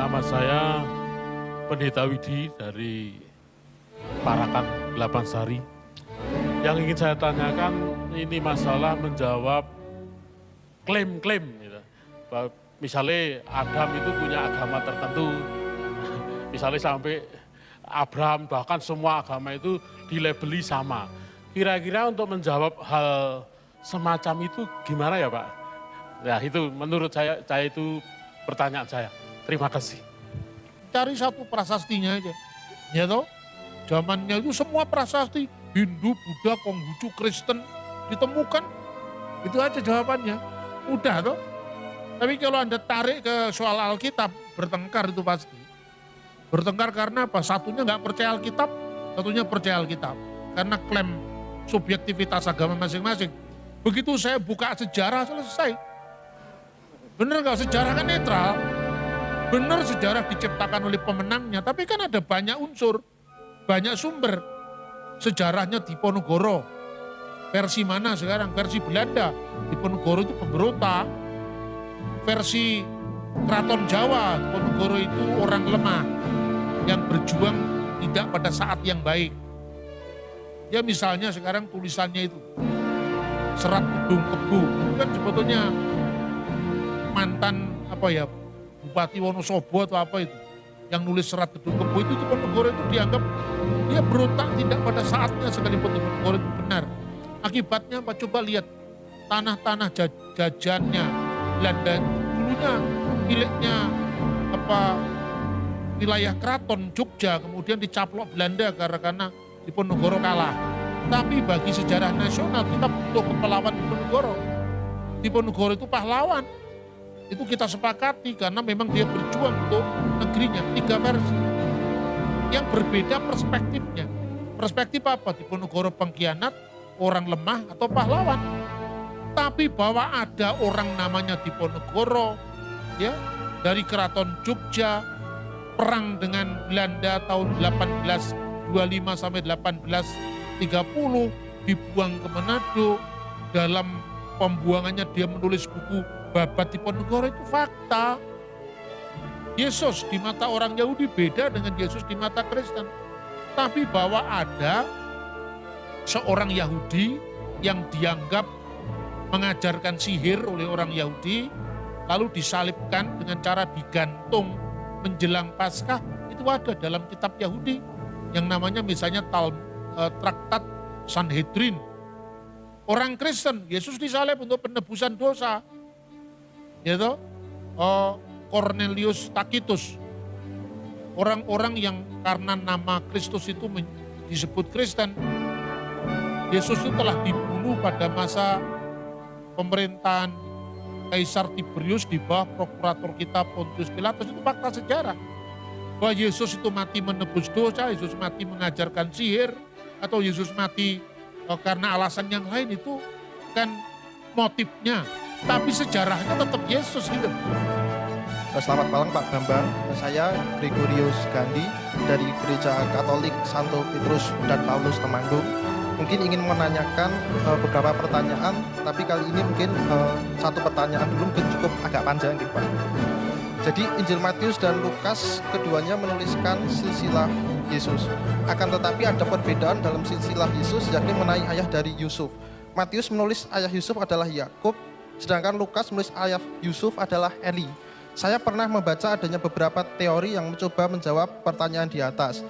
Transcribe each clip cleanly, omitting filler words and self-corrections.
nama saya Pendeta Widi dari Parakan 8 Sari. Yang ingin saya tanyakan ini masalah menjawab klaim-klaim. Gitu. Misalnya Adam itu punya agama tertentu, misalnya sampai Abraham, bahkan semua agama itu dilabeli sama. Kira-kira untuk menjawab hal semacam itu gimana ya Pak? Ya itu menurut saya itu pertanyaan saya. Terima kasih. Cari satu prasastinya aja. Ya toh? Zamannya itu semua prasasti, Hindu, Buddha, Konghucu, Kristen ditemukan. Itu aja jawabannya. Udah toh. Tapi kalau Anda tarik ke soal Alkitab, bertengkar itu pasti. Bertengkar karena apa? Satunya nggak percaya Alkitab, satunya percaya Alkitab. Karena klaim subjektivitas agama masing-masing. Begitu saya buka sejarah, selesai. Bener nggak? Sejarah kan netral. Bener sejarah diciptakan oleh pemenangnya, tapi kan ada banyak unsur, banyak sumber. Sejarahnya Diponegoro. Versi mana sekarang? Versi Belanda. Diponegoro itu pemberontak. Versi Keraton Jawa, Diponegoro itu orang lemah yang berjuang tidak pada saat yang baik. Ya misalnya sekarang tulisannya itu Serat Gedung Kebu, itu kan sebetulnya mantan Bupati Wonosobo atau apa itu yang nulis Serat Gedung Kebu itu Diponegoro itu dianggap dia berontak tidak pada saatnya, sekalipun Diponegoro itu benar. Akibatnya apa? Coba lihat tanah-tanah jajannya Belanda dulunya miliknya wilayah keraton Jogja, kemudian dicaplok Belanda karena Diponegoro kalah. Tapi bagi sejarah nasional kita butuh kepelawan Diponegoro. Diponegoro itu pahlawan. Itu kita sepakati karena memang dia berjuang untuk negerinya. 3 versi. Yang berbeda perspektifnya. Perspektif apa? Diponegoro pengkhianat, orang lemah atau pahlawan. Tapi bahwa ada orang namanya Diponegoro, ya, dari keraton Jogja, perang dengan Belanda tahun 1825 sampai 1830, dibuang ke Manado. Dalam pembuangannya dia menulis buku Babat Diponegoro, itu fakta. Yesus di mata orang Yahudi beda dengan Yesus di mata Kristen. Tapi bahwa ada seorang Yahudi yang dianggap mengajarkan sihir oleh orang Yahudi, lalu disalibkan dengan cara digantung menjelang Paskah, itu ada dalam kitab Yahudi yang namanya misalnya Traktat Sanhedrin. Orang Kristen, Yesus disalib untuk penebusan dosa. Yaitu Cornelius Tacitus. Orang-orang yang karena nama Kristus itu disebut Kristen. Yesus itu telah dibunuh pada masa pemerintahan Kaisar Tiberius di bawah prokurator kita Pontius Pilatus. Itu fakta sejarah. Bahwa Yesus itu mati menebus dosa, Yesus mati mengajarkan sihir, atau Yesus mati karena alasan yang lain, itu kan motifnya. Tapi sejarahnya tetap Yesus gitu. Selamat malam Pak Bambang, saya Gregorius Gandhi dari Gereja Katolik Santo Petrus dan Paulus Temanggung. Mungkin ingin menanyakan beberapa pertanyaan, tapi kali ini mungkin satu pertanyaan dulu, mungkin cukup agak panjang gitu Pak. Jadi Injil Matius dan Lukas keduanya menuliskan silsilah Yesus. Akan tetapi ada perbedaan dalam silsilah Yesus, yakni mengenai ayah dari Yusuf. Matius menulis ayah Yusuf adalah Yakub, sedangkan Lukas menulis ayah Yusuf adalah Eli. Saya pernah membaca adanya beberapa teori yang mencoba menjawab pertanyaan di atas.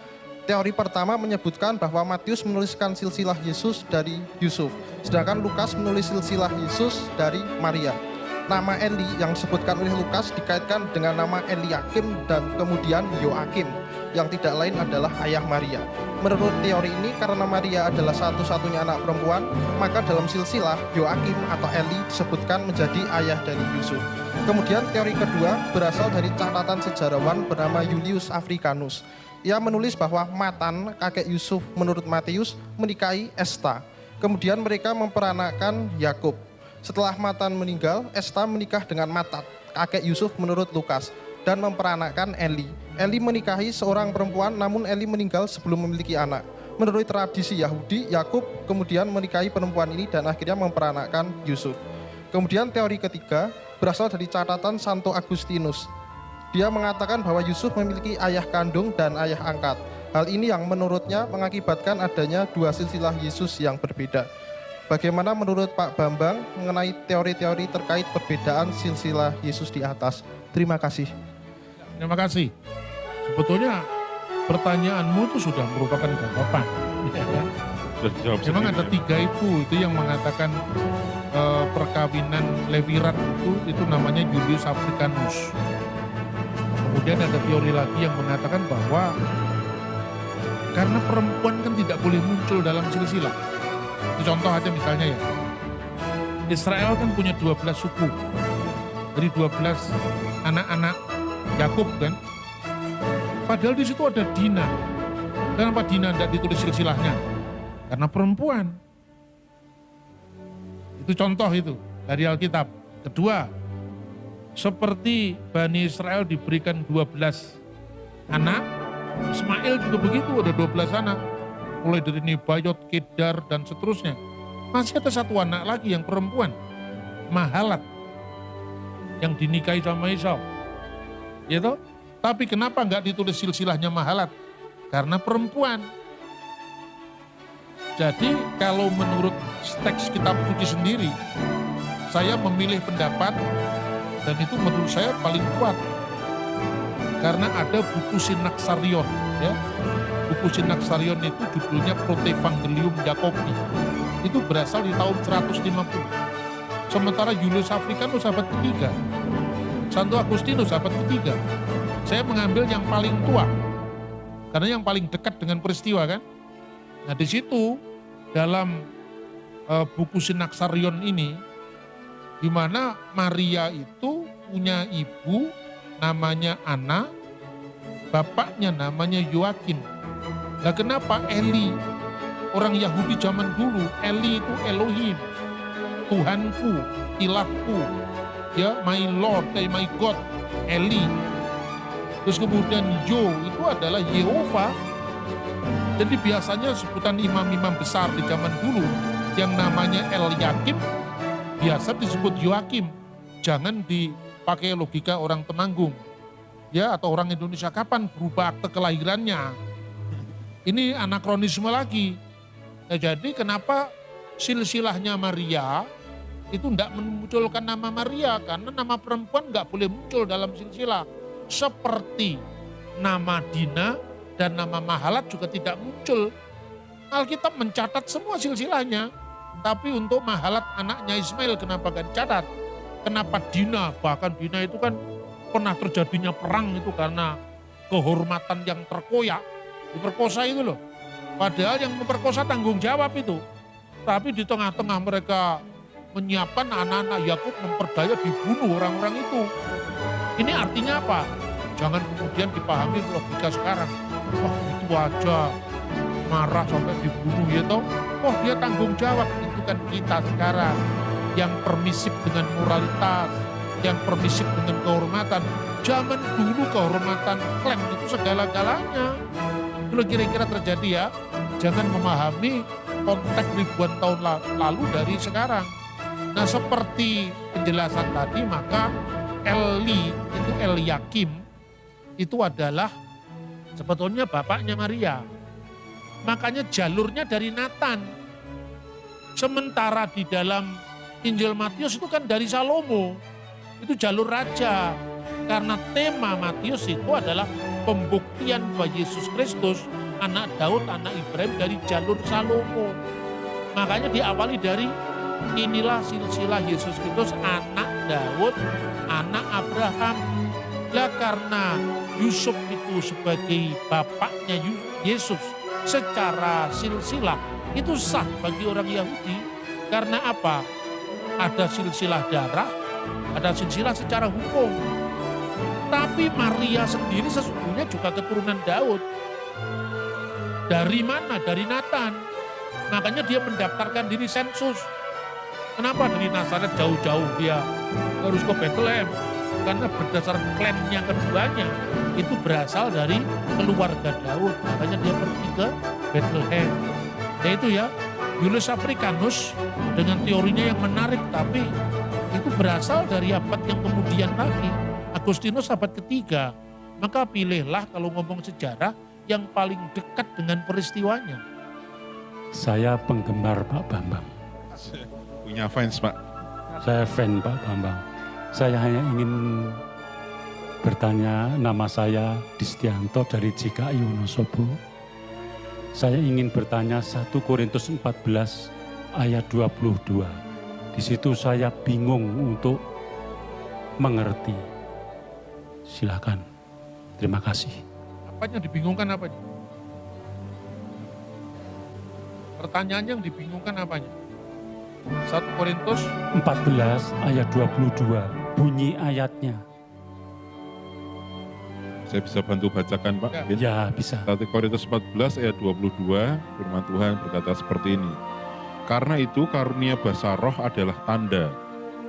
Teori pertama menyebutkan bahwa Matius menuliskan silsilah Yesus dari Yusuf, sedangkan Lukas menulis silsilah Yesus dari Maria. Nama Eli yang disebutkan oleh Lukas dikaitkan dengan nama Eliakim dan kemudian Yoakim, yang tidak lain adalah ayah Maria. Menurut teori ini, karena Maria adalah satu-satunya anak perempuan, maka dalam silsilah Yoakim atau Eli disebutkan menjadi ayah dari Yusuf. Kemudian teori kedua berasal dari catatan sejarawan bernama Julius Africanus. Ia menulis bahwa Matan, kakek Yusuf menurut Matius, menikahi Esta. Kemudian mereka memperanakan Yakub. Setelah Matan meninggal, Esta menikah dengan Matat, kakek Yusuf menurut Lukas, dan memperanakan Eli. Eli menikahi seorang perempuan, namun Eli meninggal sebelum memiliki anak. Menurut tradisi Yahudi, Yakub kemudian menikahi perempuan ini dan akhirnya memperanakan Yusuf. Kemudian teori ketiga berasal dari catatan Santo Agustinus. Dia mengatakan bahwa Yusuf memiliki ayah kandung dan ayah angkat. Hal ini yang menurutnya mengakibatkan adanya dua silsilah Yesus yang berbeda. Bagaimana menurut Pak Bambang mengenai teori-teori terkait perbedaan silsilah Yesus di atas? Terima kasih. Terima kasih. Sebetulnya pertanyaanmu itu sudah merupakan jawaban. Ya kan? Sudah dijawab Memang sendiri, ada ya. tiga itu yang mengatakan perkawinan Levirat itu namanya Julius Africanus. Kemudian ada teori lagi yang mengatakan bahwa karena perempuan kan tidak boleh muncul dalam silsilah. Itu contoh aja misalnya ya. Israel kan punya 12 suku. Dari 12 anak-anak Yakub kan. Padahal di situ ada Dina. Kenapa Dina tidak ditulis silsilahnya? Karena perempuan. Itu contoh itu dari Alkitab. Kedua, seperti Bani Israel diberikan 12 anak, Ismail juga begitu, ada 12 anak. Mulai dari Nebayot, Kedar, dan seterusnya. Masih ada satu anak lagi yang perempuan, Mahalat, yang dinikahi sama Esau. Gitu? Tapi kenapa nggak ditulis silsilahnya Mahalat? Karena perempuan. Jadi kalau menurut teks kitab suci sendiri, saya memilih pendapat dan itu menurut saya paling kuat. Karena ada buku Sinaksarion, ya. Buku Sinaksarion itu judulnya Protevangelium Jacobi. Itu berasal di tahun 150. Sementara Julius Africanus abad ketiga, Santo Agustinus abad ketiga. Saya mengambil yang paling tua, karena yang paling dekat dengan peristiwa kan. Nah di situ dalam buku Sinaksarion ini, di mana Maria itu punya ibu namanya Anna, bapaknya namanya Yoakim. Nah kenapa Eli, orang Yahudi zaman dulu, Eli itu Elohim, Tuhanku, ilahku, ya my Lord, my God, Eli. Terus kemudian Yo itu adalah Yehova. Jadi biasanya sebutan imam-imam besar di zaman dulu yang namanya Eliakim biasa disebut Yoakim. Jangan dipakai logika orang Temanggung. Ya, atau orang Indonesia kapan berubah akte kelahirannya. Ini anakronisme lagi. Nah, jadi kenapa silsilahnya Maria itu tidak memunculkan nama Maria? Karena nama perempuan nggak boleh muncul dalam silsilah. Seperti nama Dina dan nama Mahalat juga tidak muncul. Alkitab mencatat semua silsilahnya. Tapi untuk Mahalat anaknya Ismail kenapa gak dicatat? Kenapa Dina? Bahkan Dina itu kan pernah terjadinya perang itu karena kehormatan yang terkoyak. Diperkosa itu loh. Padahal yang memperkosa tanggung jawab itu. Tapi di tengah-tengah mereka menyiapkan anak-anak Yakub memperdaya dibunuh orang-orang itu. Ini artinya apa? Jangan kemudian dipahami logika sekarang. Wah itu aja marah sampai dibunuh ya toh. Wah dia tanggung jawab. Itu kan kita sekarang yang permisif dengan moralitas, yang permisif dengan kehormatan. Zaman dulu kehormatan klaim itu segala-galanya. Itu kira-kira terjadi ya. Jangan memahami konteks ribuan tahun lalu dari sekarang. Nah seperti penjelasan tadi maka Eli itu Eliakim itu adalah sebetulnya bapaknya Maria. Makanya jalurnya dari Nathan. Sementara di dalam Injil Matius itu kan dari Salomo. Itu jalur raja. Karena tema Matius itu adalah pembuktian bahwa Yesus Kristus, anak Daud, anak Ibrahim dari jalur Salomo. Makanya diawali dari inilah silsilah Yesus Kristus, anak Daud, anak Abraham. Lah karena Yusuf itu sebagai bapaknya Yesus secara silsilah itu sah bagi orang Yahudi. Karena apa? Ada silsilah darah, ada silsilah secara hukum. Tapi Maria sendiri sesungguhnya juga keturunan Daud. Dari mana? Dari Nathan. Makanya dia mendaftarkan diri sensus. Kenapa dari Nazaret jauh-jauh dia harus ke Bethlehem? Karena berdasar klannya keduanya itu berasal dari keluarga Daud. Makanya dia pergi ke Bethlehem. Yaitu ya Julius Africanus dengan teorinya yang menarik, tapi itu berasal dari abad yang kemudian lagi. Agustinus abad ketiga. Maka pilihlah kalau ngomong sejarah yang paling dekat dengan peristiwanya. Saya penggemar Pak Bambang. Punya fans, Pak. Saya fan Pak Bambang. Saya hanya ingin bertanya, nama saya Distianto dari GKI Wonosobo. Saya ingin bertanya 1 Korintus 14 ayat 22. Di situ saya bingung untuk mengerti. Silakan. Terima kasih. Apanya dibingungkan apanya? Pertanyaannya yang dibingungkan apanya? 1 Korintus 14 ayat 22. Bunyi ayatnya. Saya bisa bantu bacakan, Pak? Ya. Mungkin. Ya, bisa. 1 Korintus 14 ayat 22, firman Tuhan berkata seperti ini. Karena itu karunia basa roh adalah tanda,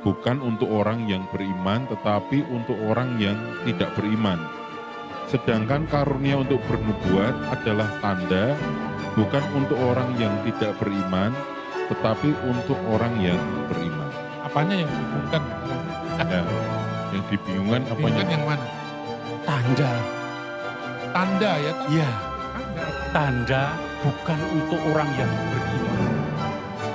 bukan untuk orang yang beriman, tetapi untuk orang yang tidak beriman. Sedangkan karunia untuk bernubuat adalah tanda, bukan untuk orang yang tidak beriman, tetapi untuk orang yang beriman. apanya yang dibingungkan? Ya, yang dibingungkan apanya? Dibingungkan yang mana? Tanda. Tanda ya, Ya, tanda. tanda bukan untuk orang yang beriman.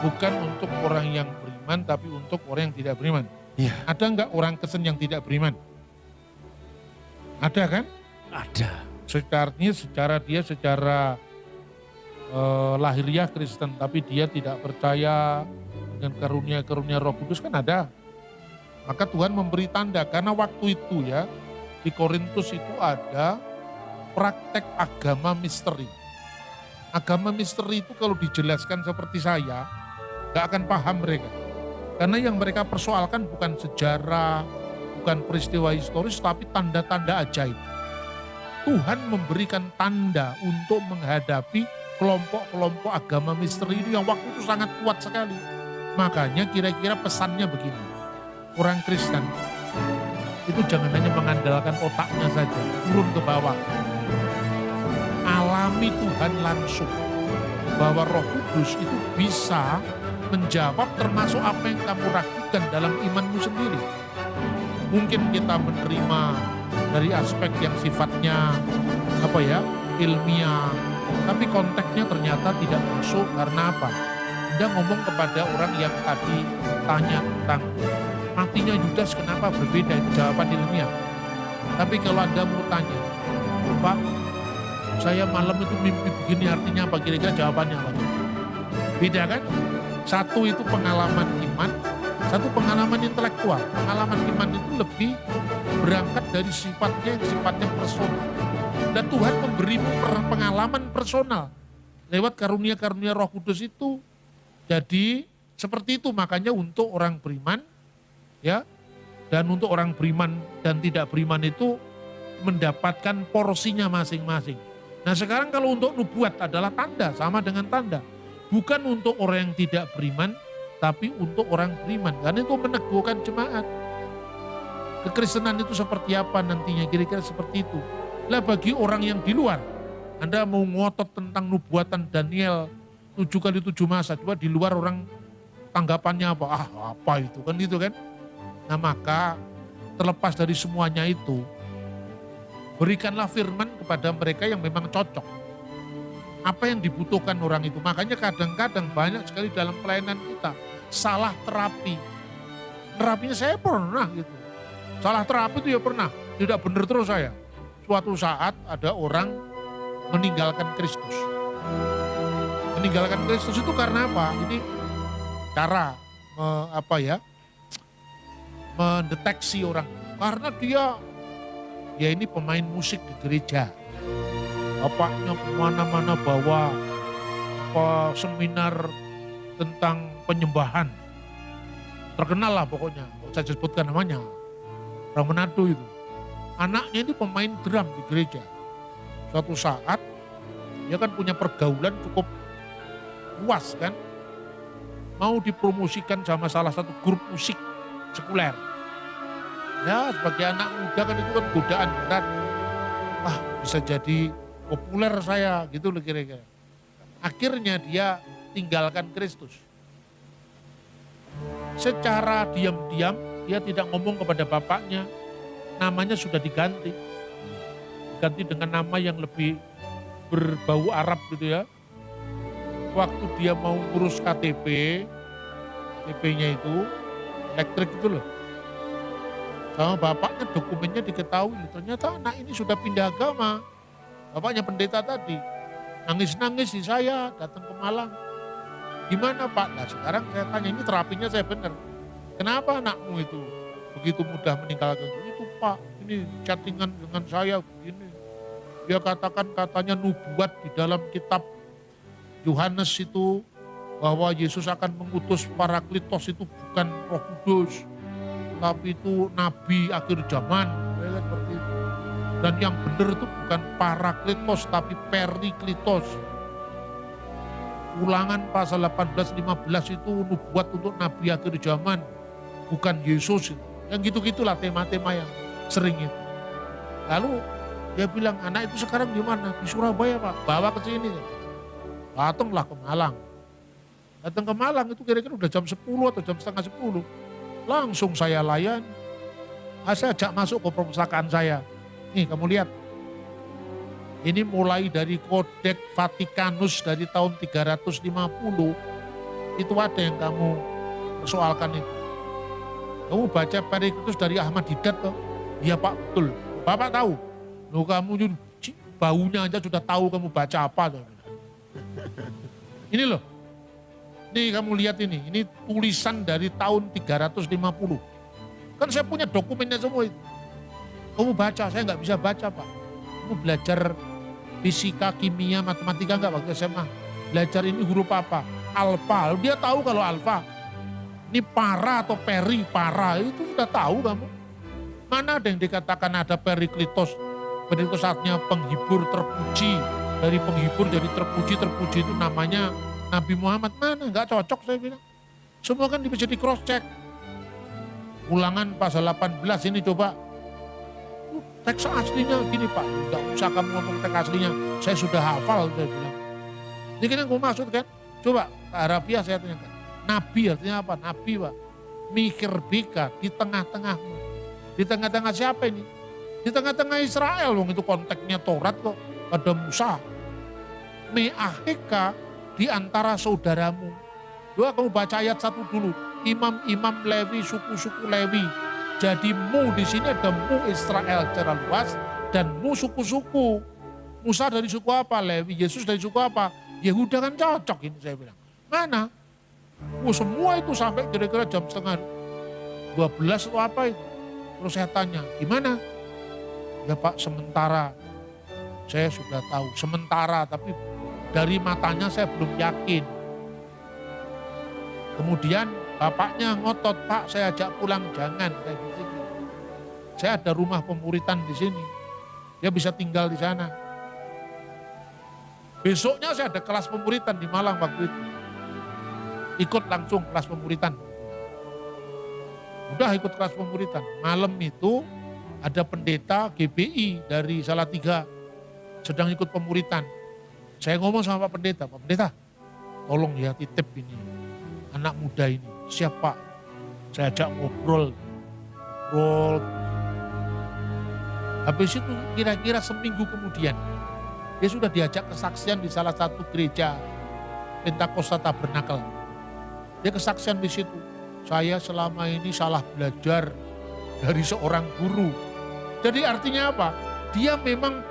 Bukan untuk orang yang beriman, tapi untuk orang yang tidak beriman. Iya. Ada enggak orang Kristen yang tidak beriman? Ada kan? Ada. Secara lahiriah Kristen, tapi dia tidak percaya dengan karunia-karunia Roh Kudus kan ada. Maka Tuhan memberi tanda, karena waktu itu ya, di Korintus itu ada praktek agama misteri. Agama misteri itu kalau dijelaskan seperti saya, gak akan paham mereka. Karena yang mereka persoalkan bukan sejarah, bukan peristiwa historis, tapi tanda-tanda ajaib. Tuhan memberikan tanda untuk menghadapi kelompok-kelompok agama misteri ini yang waktu itu sangat kuat sekali. Makanya kira-kira pesannya begini, orang Kristen itu jangan hanya mengandalkan otaknya saja, turun ke bawah. Alami Tuhan langsung, bahwa Roh Kudus itu bisa menjawab termasuk apa yang kamu ragukan dalam imanmu sendiri. Mungkin kita menerima dari aspek yang sifatnya ilmiah, tapi konteksnya ternyata tidak masuk. Karena apa? Anda ngomong kepada orang yang tadi tanya tentang matinya Yudas kenapa berbeda, itu jawaban ilmiah. Tapi kalau Anda mau tanya, Pak, saya malam itu mimpi begini, artinya apa? Kira-kira jawabannya apa? Beda kan? Satu itu pengalaman iman, satu pengalaman intelektual. Pengalaman iman itu lebih berangkat dari sifatnya personal. Dan Tuhan memberimu pengalaman personal lewat karunia-karunia Roh Kudus itu. Jadi seperti itu, makanya untuk orang beriman ya, dan untuk orang beriman dan tidak beriman itu mendapatkan porsinya masing-masing. Nah sekarang kalau untuk nubuat adalah tanda, sama dengan tanda. Bukan untuk orang yang tidak beriman, tapi untuk orang beriman. Karena itu meneguhkan jemaat. Kekristenan itu seperti apa nantinya, kira-kira seperti itu. Lah bagi orang yang di luar, Anda mau ngotot tentang nubuatan Daniel 7 kali 7 masa, coba di luar orang tanggapannya apa? Ah apa itu kan gitu kan. Nah maka terlepas dari semuanya itu, berikanlah firman kepada mereka yang memang cocok. Apa yang dibutuhkan orang itu. Makanya kadang-kadang banyak sekali dalam pelayanan kita salah terapi. Terapinya saya pernah gitu. Salah terapi itu ya pernah. Tidak benar terus saya. Suatu saat ada orang meninggalkan Kristus. Meninggalkan Kristus itu karena apa? Ini cara mendeteksi orang. Karena dia ini pemain musik di gereja. Bapaknya kemana-mana bawa seminar tentang penyembahan. Terkenal lah pokoknya, saya sebutkan namanya. Orang Manado itu. Anaknya itu pemain drum di gereja. Suatu saat, dia kan punya pergaulan cukup luas kan. Mau dipromosikan sama salah satu grup musik sekuler. Ya sebagai anak muda kan itu kan godaan berat. Wah bisa jadi populer saya gitu loh kira-kira. Akhirnya dia tinggalkan Kristus. Secara diam-diam dia tidak ngomong kepada bapaknya, namanya sudah diganti. Diganti dengan nama yang lebih berbau Arab gitu ya. Waktu dia mau ngurus KTP-nya itu, elektrik itu loh. Sama bapaknya dokumennya diketahui, ternyata anak ini sudah pindah agama. Bapaknya pendeta tadi, nangis-nangis di saya, datang ke Malang. Gimana Pak? Nah sekarang saya tanya, ini terapinya saya benar. Kenapa anakmu itu begitu mudah meninggalkan? Itu Pak, ini chattingan dengan saya begini. Dia katakan katanya nubuat di dalam kitab Yohanes itu bahwa Yesus akan mengutus Parakletos itu bukan Roh Kudus, tapi itu nabi akhir zaman, ya kan, seperti itu. Dan yang benar itu bukan Parakletos tapi Perikletos. Ulangan pasal 18-15 itu nubuat untuk nabi akhir zaman, bukan Yesus. Yang gitu-gitulah tema-tema yang sering itu. Lalu dia bilang, anak itu sekarang di mana? Di Surabaya Pak, bawa ke sini. Datanglah ke Malang. Datang ke Malang itu kira-kira udah jam 10 atau jam setengah 10. Langsung saya layani. Saya ajak masuk ke perpustakaan saya. Nih kamu lihat. Ini mulai dari Kodeks Vatikanus dari tahun 350. Itu ada yang kamu persoalkan itu. Kamu baca Perikletos dari Ahmad Didat toh? Iya Pak, betul. Bapak tahu. Loh kamu baunya aja sudah tahu kamu baca apa. Ini loh. Nih kamu lihat ini tulisan dari tahun 350. Kan saya punya dokumennya semua itu. Kamu baca, saya nggak bisa baca Pak. Kamu belajar fisika, kimia, matematika nggak waktu SMA? Belajar ini huruf apa? Alfa. Dia tahu kalau alfa. Ini para atau peri, para itu sudah tahu kamu. Mana ada yang dikatakan ada Perikletos? Perikletos artinya penghibur terpuji. Dari penghibur jadi terpuji itu namanya Nabi Muhammad. Mana nggak cocok saya bilang. Semua kan bisa di cross check. Ulangan pasal 18 ini coba. Teks aslinya gini Pak. Nggak usah kamu ngomong teks aslinya. Saya sudah hafal saya bilang. Ini kan yang gue maksud kan. Coba harafiah saya tanyakan. Nabi artinya apa? Nabi Pak. Mikir bika di tengah-tengahmu. Di tengah-tengah siapa ini? Di tengah-tengah Israel, wong itu konteksnya Taurat kok, pada Musa. Me'aheka di antara saudaramu. Dua kamu baca ayat 1 dulu. Imam-imam Lewi, suku-suku Lewi. Jadi mu di sini ada mu Israel secara luas dan mu suku-suku. Musa dari suku apa? Lewi. Yesus dari suku apa? Yehuda kan cocok ini saya bilang. Mana? Semua itu sampai kira-kira jam setengah 12 atau apa itu. Terus saya tanya, gimana? Ya Pak, sementara saya sudah tahu. Sementara, tapi dari matanya saya belum yakin. Kemudian bapaknya ngotot, Pak saya ajak pulang, jangan. Kayak gitu. Saya ada rumah pemuritan di sini. Dia bisa tinggal di sana. Besoknya saya ada kelas pemuritan di Malang waktu itu. Ikut langsung kelas pemuritan. Udah ikut kelas pemuritan. Malam itu ada pendeta GBI dari Salatiga sedang ikut pemuritan. Saya ngomong sama Pak Pendeta, Pak Pendeta tolong ya titip ini anak muda ini. Siapa? Saya ajak ngobrol. Habis itu kira-kira seminggu kemudian dia sudah diajak kesaksian di salah satu gereja Pentakosta Tabernakel. Dia kesaksian di situ. Saya selama ini salah belajar dari seorang guru. Jadi artinya apa? Dia memang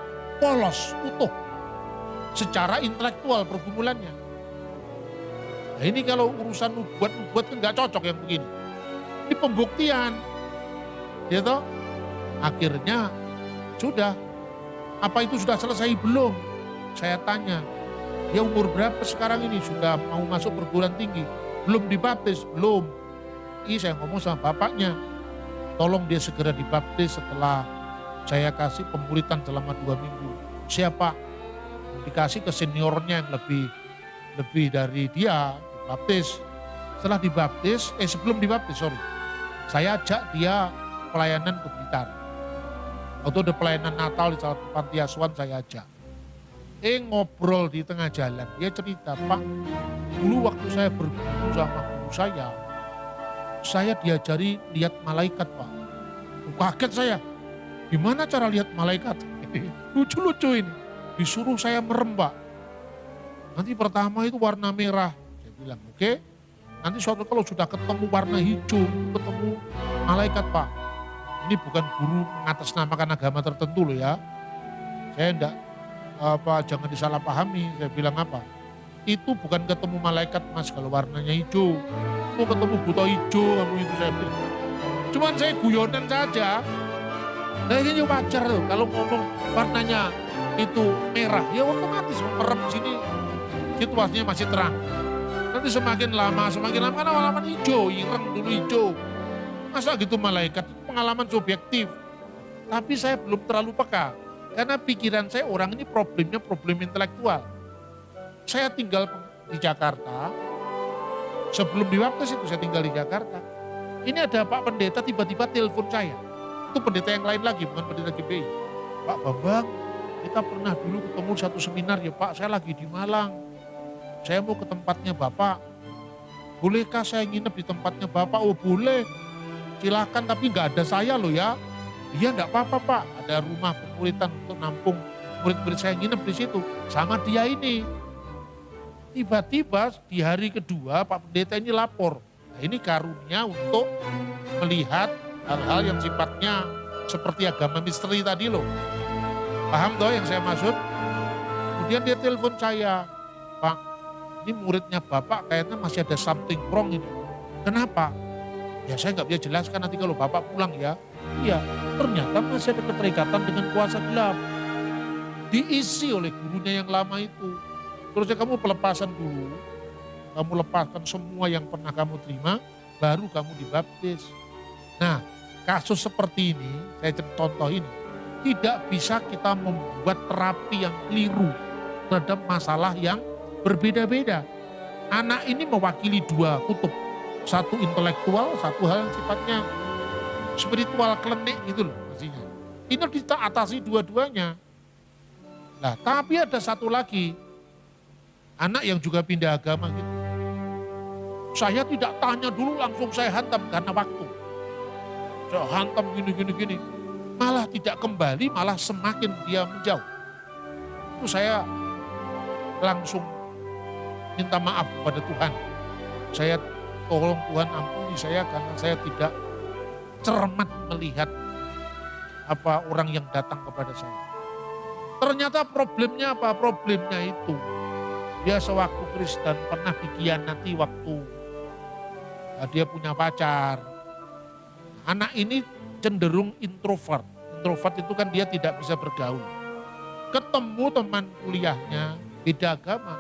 polos, utuh. Secara intelektual pergumulannya. Nah ini kalau urusan nubuat kan gak cocok yang begini. Ini pembuktian. Gitu. Akhirnya sudah. Apa itu sudah selesai belum? Saya tanya. Dia umur berapa sekarang ini? Sudah mau masuk perguruan tinggi. Belum dibaptis? Belum. Ini saya ngomong sama bapaknya. Tolong dia segera dibaptis setelah saya kasih pemuritan selama 2 minggu. Siapa? Dikasih ke seniornya yang lebih dari dia, dibaptis. Setelah dibaptis, sebelum dibaptis, saya ajak dia pelayanan ke Blitar. Waktu ada pelayanan Natal di salah satu panti asuhan saya ajak. Ngobrol di tengah jalan, dia cerita, Pak, dulu waktu saya berguru sama guru saya diajari lihat malaikat Pak. Kaget saya. Gimana cara lihat malaikat? Lucu-lucu ini. Disuruh saya merem, Pak. Nanti pertama itu warna merah. Saya bilang, oke. Nanti suatu kalau sudah ketemu warna hijau, ketemu malaikat, Pak. Ini bukan guru mengatasnamakan agama tertentu loh ya. Saya enggak jangan disalahpahami. Saya bilang apa? Itu bukan ketemu malaikat, Mas, kalau warnanya hijau. Itu ketemu buta hijau kamu itu, saya bilang. Cuman saya guyonan saja. Nah ini wajar tuh kalau ngomong warnanya itu merah, ya otomatis merem sini situasinya masih terang. Nanti semakin lama kan lama-lama hijau, ireng dulu hijau. Masa gitu malaikat, itu pengalaman subjektif. Tapi saya belum terlalu peka, karena pikiran saya orang ini problemnya problem intelektual. Saya tinggal di Jakarta, sebelum dibaptis itu saya tinggal di Jakarta. Ini ada Pak Pendeta tiba-tiba telepon saya. Itu pendeta yang lain lagi, bukan pendeta GBI. Pak Bambang, kita pernah dulu ketemu satu seminar ya Pak, saya lagi di Malang. Saya mau ke tempatnya Bapak. Bolehkah saya nginep di tempatnya Bapak? Oh boleh, silakan tapi nggak ada saya loh ya. Iya enggak apa-apa Pak, ada rumah pemuritan untuk nampung murid-murid saya nginep di situ. Sama dia ini. Tiba-tiba di hari kedua Pak Pendeta ini lapor. Nah ini karunia untuk melihat hal-hal yang sifatnya seperti agama misteri tadi loh. Paham toh yang saya maksud? Kemudian dia telepon saya, Pak, ini muridnya Bapak kayaknya masih ada something wrong ini. Kenapa? Ya saya nggak bisa jelaskan nanti kalau Bapak pulang ya. Iya, ternyata masih ada keterikatan dengan kuasa gelap. Diisi oleh gurunya yang lama itu. Terusnya kamu pelepasan dulu, kamu lepaskan semua yang pernah kamu terima, baru kamu dibaptis. Nah, kasus seperti ini, saya contoh ini, tidak bisa kita membuat terapi yang keliru terhadap masalah yang berbeda-beda. Anak ini mewakili dua kutub, satu intelektual, satu hal yang sifatnya spiritual klenik gitu loh maksudnya. Ini kita atasi dua-duanya. Nah, tapi ada satu lagi, anak yang juga pindah agama gitu. Saya tidak tanya dulu, langsung saya hantam karena waktu. Saya hantam gini. Malah tidak kembali, malah semakin dia menjauh. Itu saya langsung minta maaf kepada Tuhan. Saya tolong Tuhan ampuni saya karena saya tidak cermat melihat apa orang yang datang kepada saya. Ternyata problemnya apa? Problemnya itu dia sewaktu Kristen pernah dikhianati waktu dia punya pacar. Anak ini cenderung introvert. Introvert itu kan dia tidak bisa bergaul. Ketemu teman kuliahnya beda agama.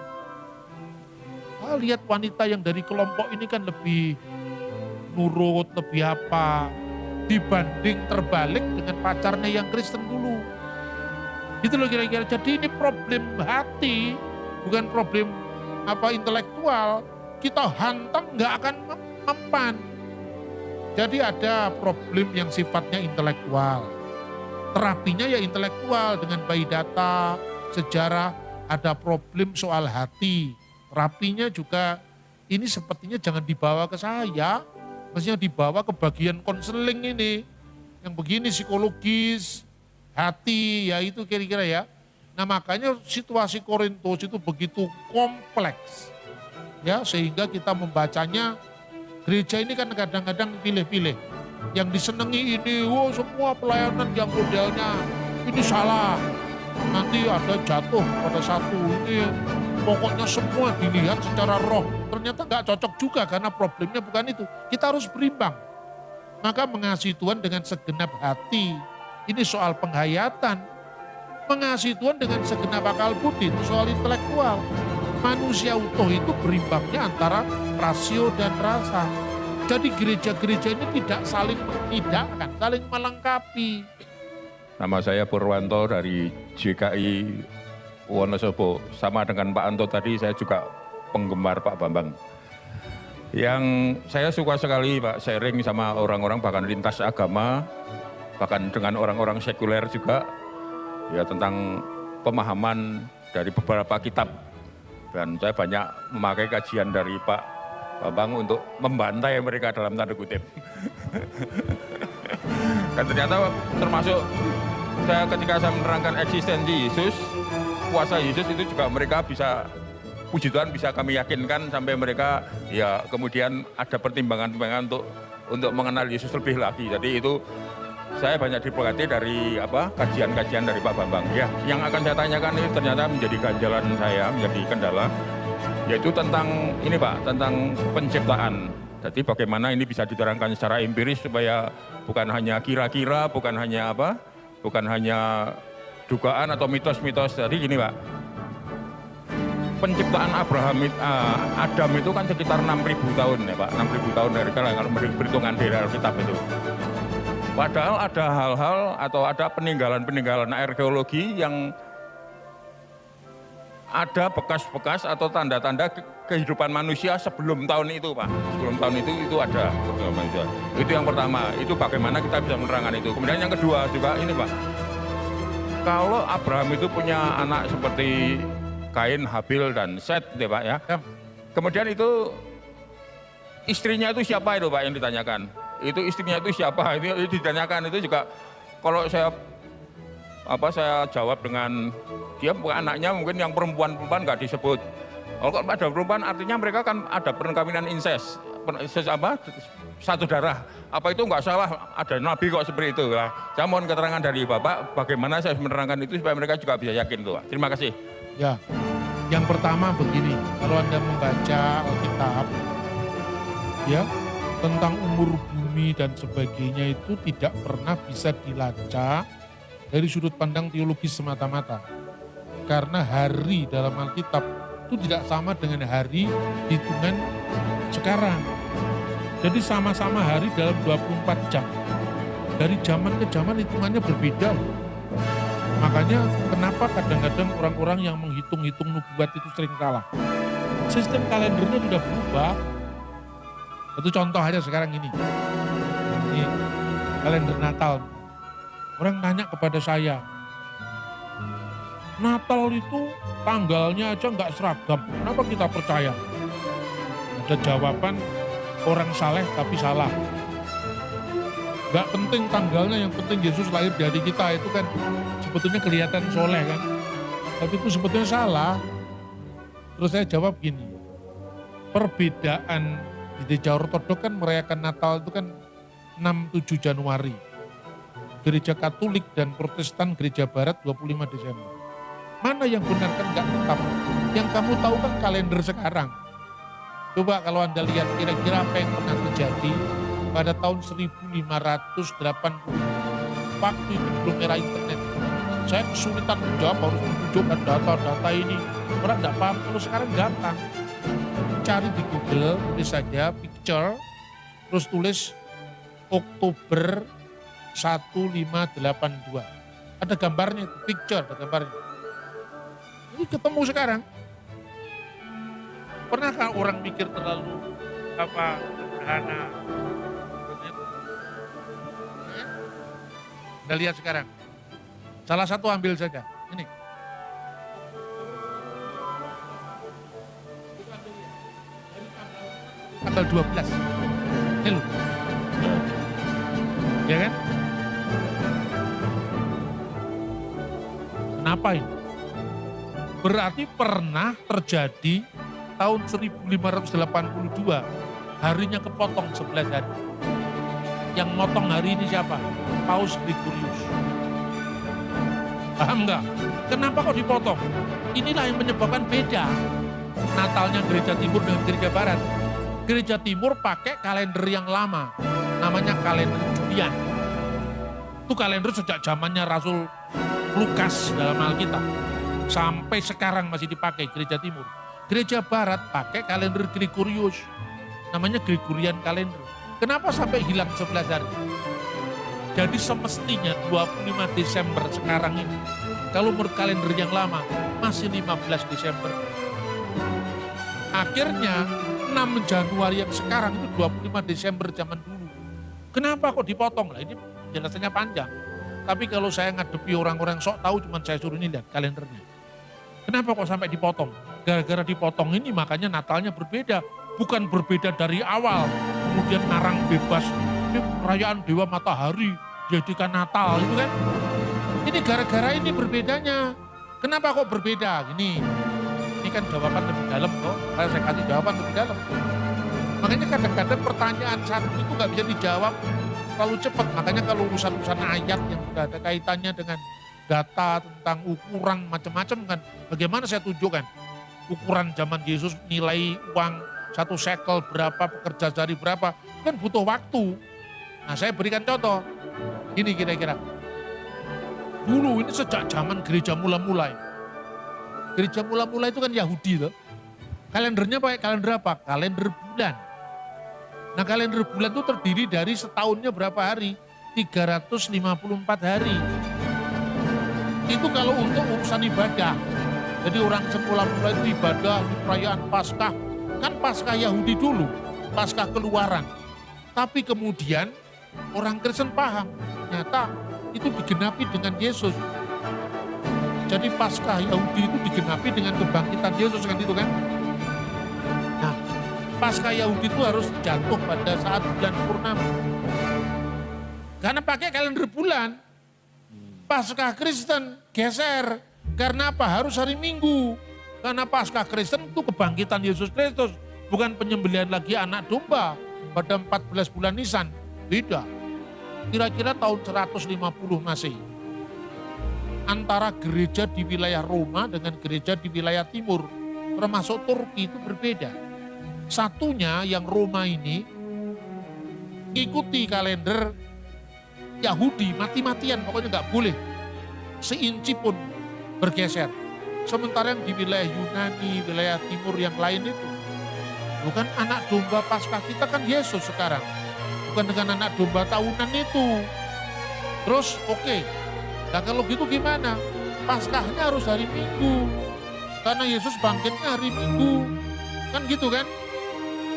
Lihat wanita yang dari kelompok ini kan lebih nurut, lebih apa. Dibanding terbalik dengan pacarnya yang Kristen dulu. Gitu loh kira-kira. Jadi ini problem hati, bukan problem intelektual. Kita hantam nggak akan mempan. Jadi ada problem yang sifatnya intelektual. Terapinya ya intelektual dengan by data, sejarah, ada problem soal hati. Terapinya juga ini sepertinya jangan dibawa ke saya, maksudnya dibawa ke bagian konseling ini. Yang begini psikologis, hati, ya itu kira-kira ya. Nah makanya situasi Korintus itu begitu kompleks. Ya sehingga kita membacanya, gereja ini kan kadang-kadang pilih-pilih. Yang disenangi ini, semua pelayanan yang modelnya ini salah. Nanti ada jatuh pada satu, ini pokoknya semua dilihat secara roh. Ternyata nggak cocok juga karena problemnya bukan itu. Kita harus berimbang. Maka mengasihi Tuhan dengan segenap hati. Ini soal penghayatan. Mengasihi Tuhan dengan segenap akal budi, itu soal intelektual. Manusia utuh itu berimbangnya antara rasio dan rasa. Jadi gereja-gereja ini tidak saling menidakkan, saling melengkapi. Nama saya Purwanto dari JKI Wonosobo. Sama dengan Pak Anto tadi, saya juga penggemar Pak Bambang. Yang saya suka sekali Pak sharing sama orang-orang bahkan lintas agama, bahkan dengan orang-orang sekuler juga, ya tentang pemahaman dari beberapa kitab. Dan saya banyak memakai kajian dari Pak Bambang untuk membantai mereka dalam tanda kutip. Dan ternyata termasuk ketika saya menerangkan eksistensi Yesus, kuasa Yesus itu juga mereka bisa, puji Tuhan bisa kami yakinkan sampai mereka ya kemudian ada pertimbangan-pertimbangan untuk mengenal Yesus lebih lagi. Jadi itu saya banyak diberkati dari kajian-kajian dari Pak Bambang. Ya, yang akan saya tanyakan ini ternyata menjadi ganjalan saya, menjadi kendala, yaitu tentang ini Pak, tentang penciptaan. Jadi bagaimana ini bisa diterangkan secara empiris supaya bukan hanya kira-kira, bukan hanya dugaan atau mitos-mitos. Jadi gini Pak, penciptaan Adam itu kan sekitar 6.000 tahun ya Pak, 6.000 tahun dari kalau perhitungan dari Alkitab itu. Padahal ada hal-hal atau ada peninggalan-peninggalan arkeologi yang ada bekas-bekas atau tanda-tanda kehidupan manusia sebelum tahun itu Pak. Sebelum tahun itu ada. Itu yang pertama, itu bagaimana kita bisa menerangkan itu. Kemudian yang kedua juga ini Pak, kalau Abraham itu punya anak seperti Kain, Habil, dan Set ya Pak ya. Kemudian itu istrinya itu siapa itu Pak yang ditanyakan. Itu istrinya itu siapa, itu ditanyakan. Itu juga kalau saya jawab dengan dia bukan anaknya, mungkin yang perempuan nggak disebut. Kalau ada perempuan artinya mereka kan ada perkawinan incest, satu darah. Apa itu nggak salah, ada nabi kok seperti itu. Lah, saya mohon keterangan dari Bapak bagaimana saya menerangkan itu supaya mereka juga bisa yakin tuh Pak. Terima kasih. Ya, yang pertama begini, kalau Anda membaca Alkitab, ya, tentang umur bumi dan sebagainya itu tidak pernah bisa dilacak dari sudut pandang teologis semata-mata. Karena hari dalam Alkitab itu tidak sama dengan hari hitungan sekarang. Jadi sama-sama hari dalam 24 jam. Dari zaman ke zaman hitungannya berbeda. Makanya kenapa kadang-kadang orang-orang yang menghitung-hitung nubuat itu sering salah. Sistem kalendernya sudah berubah. Itu contoh aja sekarang ini. Ini kalender Natal. Orang tanya kepada saya, Natal itu tanggalnya aja nggak seragam. Kenapa kita percaya? Ada jawaban orang saleh tapi salah. Nggak penting tanggalnya, yang penting Yesus lahir di hati kita. Itu kan sebetulnya kelihatan soleh kan. Tapi itu sebetulnya salah. Terus saya jawab gini, perbedaan di Gereja Ortodok kan merayakan Natal itu kan 6-7 Januari. Gereja Katolik dan Protestan Gereja Barat 25 Desember. Mana yang benar kan nggak tetap. Yang kamu tahu kan kalender sekarang. Coba kalau Anda lihat kira-kira apa yang pernah terjadi pada tahun 1580. Waktu itu belum era internet. Saya kesulitan menjawab, harus menunjukkan data-data ini. Orang nggak paham, kalau sekarang gampang. Cari di Google, tulis saja picture, terus tulis Oktober 1582. Ada gambarnya, picture, ada gambarnya. Ini ketemu sekarang. Pernahkah orang mikir terlalu sederhana? Anda lihat sekarang. Salah satu ambil saja. Ini. Tanggal 12. Ini loh. Ya kan? Kenapa ini? Berarti pernah terjadi tahun 1582, harinya kepotong 11 hari. Yang motong hari ini siapa? Paus Gregorius. Paham nggak? Kenapa kok dipotong? Inilah yang menyebabkan beda Natalnya Gereja Timur dengan Gereja Barat. Gereja Timur pakai kalender yang lama, namanya kalender Julian. Itu kalender sejak zamannya Rasul Lukas dalam Alkitab. Sampai sekarang masih dipakai Gereja Timur. Gereja Barat pakai kalender Gregorius, namanya Gregorian kalender. Kenapa sampai hilang 11 hari? Jadi semestinya 25 Desember sekarang ini, kalau menurut kalender yang lama, masih 15 Desember. Akhirnya 6 Januari yang sekarang itu 25 Desember zaman dulu. Kenapa kok dipotong? Lah ini jelasannya panjang. Tapi kalau saya ngadepi orang-orang sok tahu, cuma saya suruh ini lihat kalendernya. Kenapa kok sampai dipotong? Gara-gara dipotong ini makanya Natalnya berbeda. Bukan berbeda dari awal. Kemudian ngarang bebas. Ini perayaan Dewa Matahari, jadikan Natal itu kan. Ini gara-gara ini berbedanya. Kenapa kok berbeda? Ini kan jawaban lebih dalam kok. Saya kasih jawaban lebih dalam. Makanya kadang-kadang pertanyaan satu itu nggak bisa dijawab terlalu cepat. Makanya kalau urusan-urusan ayat yang sudah ada kaitannya dengan data tentang ukuran macam-macam kan. Bagaimana saya tunjukkan? Ukuran zaman Yesus, nilai uang 1 shekel berapa, pekerja sehari berapa. Kan butuh waktu. Nah saya berikan contoh. Ini kira-kira. Dulu ini sejak zaman gereja mula-mulai. Gereja mula-mulai itu kan Yahudi loh. Kalendernya pakai kalender apa? Kalender bulan. Nah kalender bulan itu terdiri dari setahunnya berapa hari? 354 hari. Itu kalau untuk urusan ibadah. Jadi orang semula-mula itu ibadah di perayaan Paskah. Kan Paskah Yahudi dulu, Paskah Keluaran. Tapi kemudian orang Kristen paham, ternyata itu digenapi dengan Yesus. Jadi Paskah Yahudi itu digenapi dengan kebangkitan Yesus kan itu kan. Nah, Paskah Yahudi itu harus jatuh pada saat bulan purnama. Karena pakai kalender bulan. Paskah Kristen geser. Karena apa? Harus hari Minggu. Karena Paskah Kristen itu kebangkitan Yesus Kristus. Bukan penyembelihan lagi anak domba pada 14 bulan Nisan. Beda. Kira-kira tahun 150 Masehi. Antara gereja di wilayah Roma dengan gereja di wilayah timur, termasuk Turki itu berbeda. Satunya yang Roma ini ikuti kalender Yahudi, mati-matian, pokoknya nggak boleh seinci pun bergeser. Sementara yang di wilayah Yunani, wilayah timur yang lain itu, bukan anak domba Paskah kita kan Yesus sekarang. Bukan dengan anak domba tahunan itu. Terus oke. Nah kalau gitu gimana? Paskahnya harus hari Minggu. Karena Yesus bangkitnya hari Minggu. Kan gitu kan?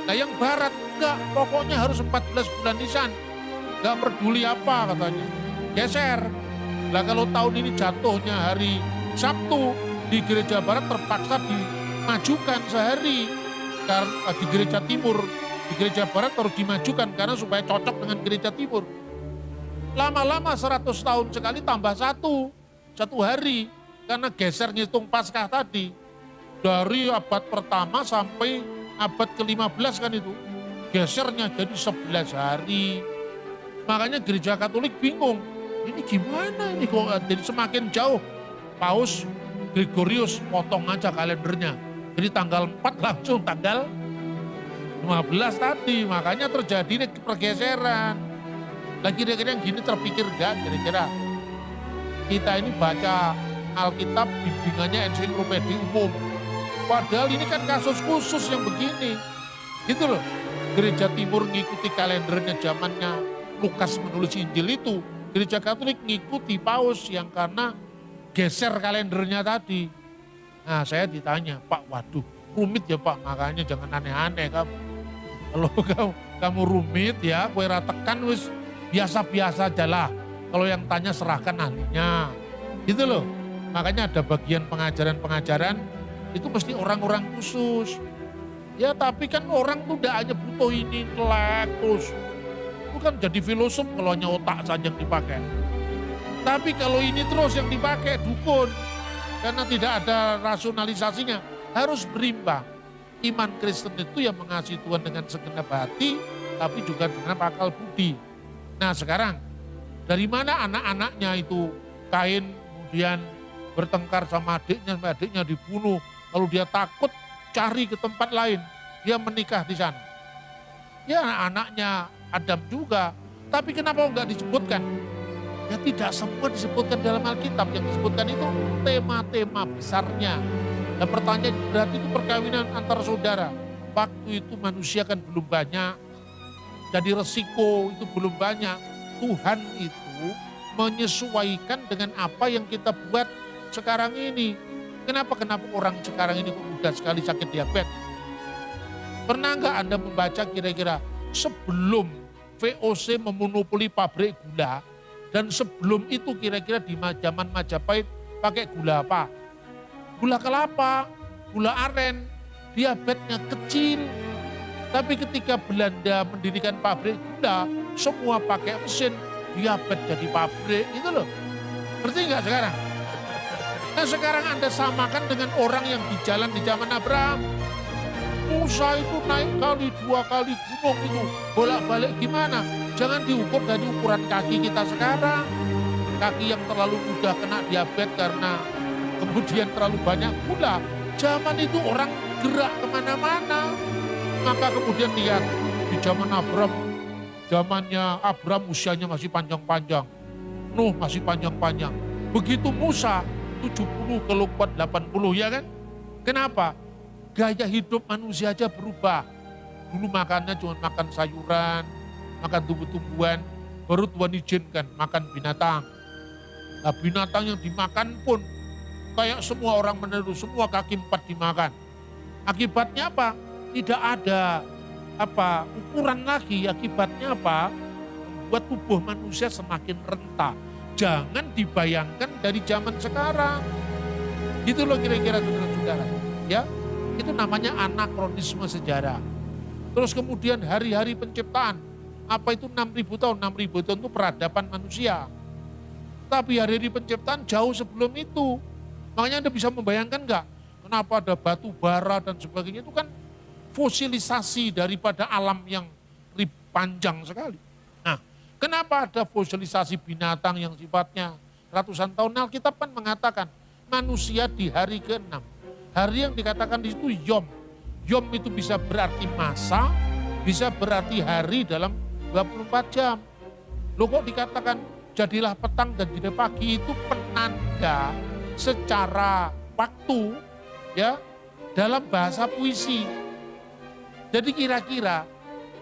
Nah yang barat enggak, pokoknya harus 14 bulan Nisan. Enggak peduli apa katanya. Geser. Nah kalau tahun ini jatuhnya hari Sabtu, di gereja barat terpaksa dimajukan sehari. Karena di gereja timur, di gereja barat harus dimajukan karena supaya cocok dengan gereja timur. Lama-lama 100 tahun sekali tambah satu hari. Karena geser ngitung Paskah tadi. Dari abad pertama sampai abad ke-15 kan itu. Gesernya jadi 11 hari. Makanya gereja Katolik bingung. Ini gimana ini kok jadi semakin jauh. Paus Gregorius potong aja kalendernya. Jadi tanggal 4 langsung tanggal 15 tadi. Makanya terjadi ini pergeseran. Nah kira-kira yang gini terpikir enggak kira-kira? Kita ini baca Alkitab bimbingannya ensiklopedia umum. Padahal ini kan kasus khusus yang begini. Gitu loh. Gereja Timur ngikuti kalendernya zamannya Lukas menulis Injil itu. Gereja Katolik ngikuti Paus yang karena geser kalendernya tadi. Nah saya ditanya, Pak waduh rumit ya Pak, makanya jangan aneh-aneh kamu. Kalau kamu rumit ya, kue ratekan wis biasa-biasa aja lah. Kalau yang tanya serahkan ahlinya. Gitu loh. Makanya ada bagian pengajaran-pengajaran itu mesti orang-orang khusus. Ya tapi kan orang tuh udah hanya butuh ini, intelek terus. Bukan jadi filosof kalau hanya otak saja yang dipakai. Tapi kalau ini terus yang dipakai dukun. Karena tidak ada rasionalisasinya. Harus berimbang. Iman Kristen itu yang mengasihi Tuhan dengan segenap hati. Tapi juga dengan akal budi. Nah sekarang. Dari mana anak-anaknya itu Kain kemudian bertengkar sama adiknya dibunuh. Lalu dia takut cari ke tempat lain. Dia menikah di sana. Ya anaknya Adam juga. Tapi kenapa enggak disebutkan? Ya tidak semua disebutkan dalam Alkitab. Yang disebutkan itu tema-tema besarnya. Dan pertanyaan berarti itu perkawinan antar saudara. Waktu itu manusia kan belum banyak. Jadi resiko itu belum banyak. Tuhan itu menyesuaikan dengan apa yang kita buat sekarang ini. Kenapa orang sekarang ini kok mudah sekali sakit diabetes? Pernah nggak Anda membaca kira-kira sebelum VOC memonopoli pabrik gula dan sebelum itu kira-kira di zaman Majapahit pakai gula apa? Gula kelapa, gula aren, diabetesnya kecil. Tapi ketika Belanda mendirikan pabrik gula, semua pakai mesin, diabetes jadi pabrik, itu loh. Ngerti nggak sekarang? Nah sekarang Anda samakan dengan orang yang di jalan di zaman Abraham. Musa itu naik kali 2 kali gunung itu, bolak-balik gimana? Jangan diukur dari ukuran kaki kita sekarang. Kaki yang terlalu mudah kena diabetes karena kemudian terlalu banyak gula. Zaman itu orang gerak kemana-mana. Maka kemudian lihat, di zaman Abraham, zamannya Abraham usianya masih panjang-panjang. Nuh masih panjang-panjang. Begitu Musa 70 kalau kuat 80 ya kan? Kenapa? Gaya hidup manusia aja berubah. Dulu makannya cuma makan sayuran, makan tumbuh-tumbuhan, baru Tuhan izinkan makan binatang. Nah binatang yang dimakan pun kayak semua orang menerus, semua kaki 4 dimakan. Akibatnya apa? Tidak ada ukuran lagi. Akibatnya apa? Membuat tubuh manusia semakin renta. Jangan dibayangkan dari zaman sekarang. Gitu loh kira-kira saudara-saudara. Ya, itu namanya anakronisme sejarah. Terus kemudian hari-hari penciptaan. Apa itu 6.000 tahun? 6.000 tahun itu peradaban manusia. Tapi hari-hari penciptaan jauh sebelum itu. Makanya Anda bisa membayangkan enggak? Kenapa ada batu bara dan sebagainya, itu kan fosilisasi daripada alam yang panjang sekali. Nah, kenapa ada fosilisasi binatang yang sifatnya ratusan tahun? Alkitab kan mengatakan manusia di hari ke-6. Hari yang dikatakan di situ Yom. Yom itu bisa berarti masa, bisa berarti hari dalam 24 jam. Loh kok dikatakan jadilah petang dan jadilah pagi, itu penanda secara waktu ya dalam bahasa puisi. Jadi kira-kira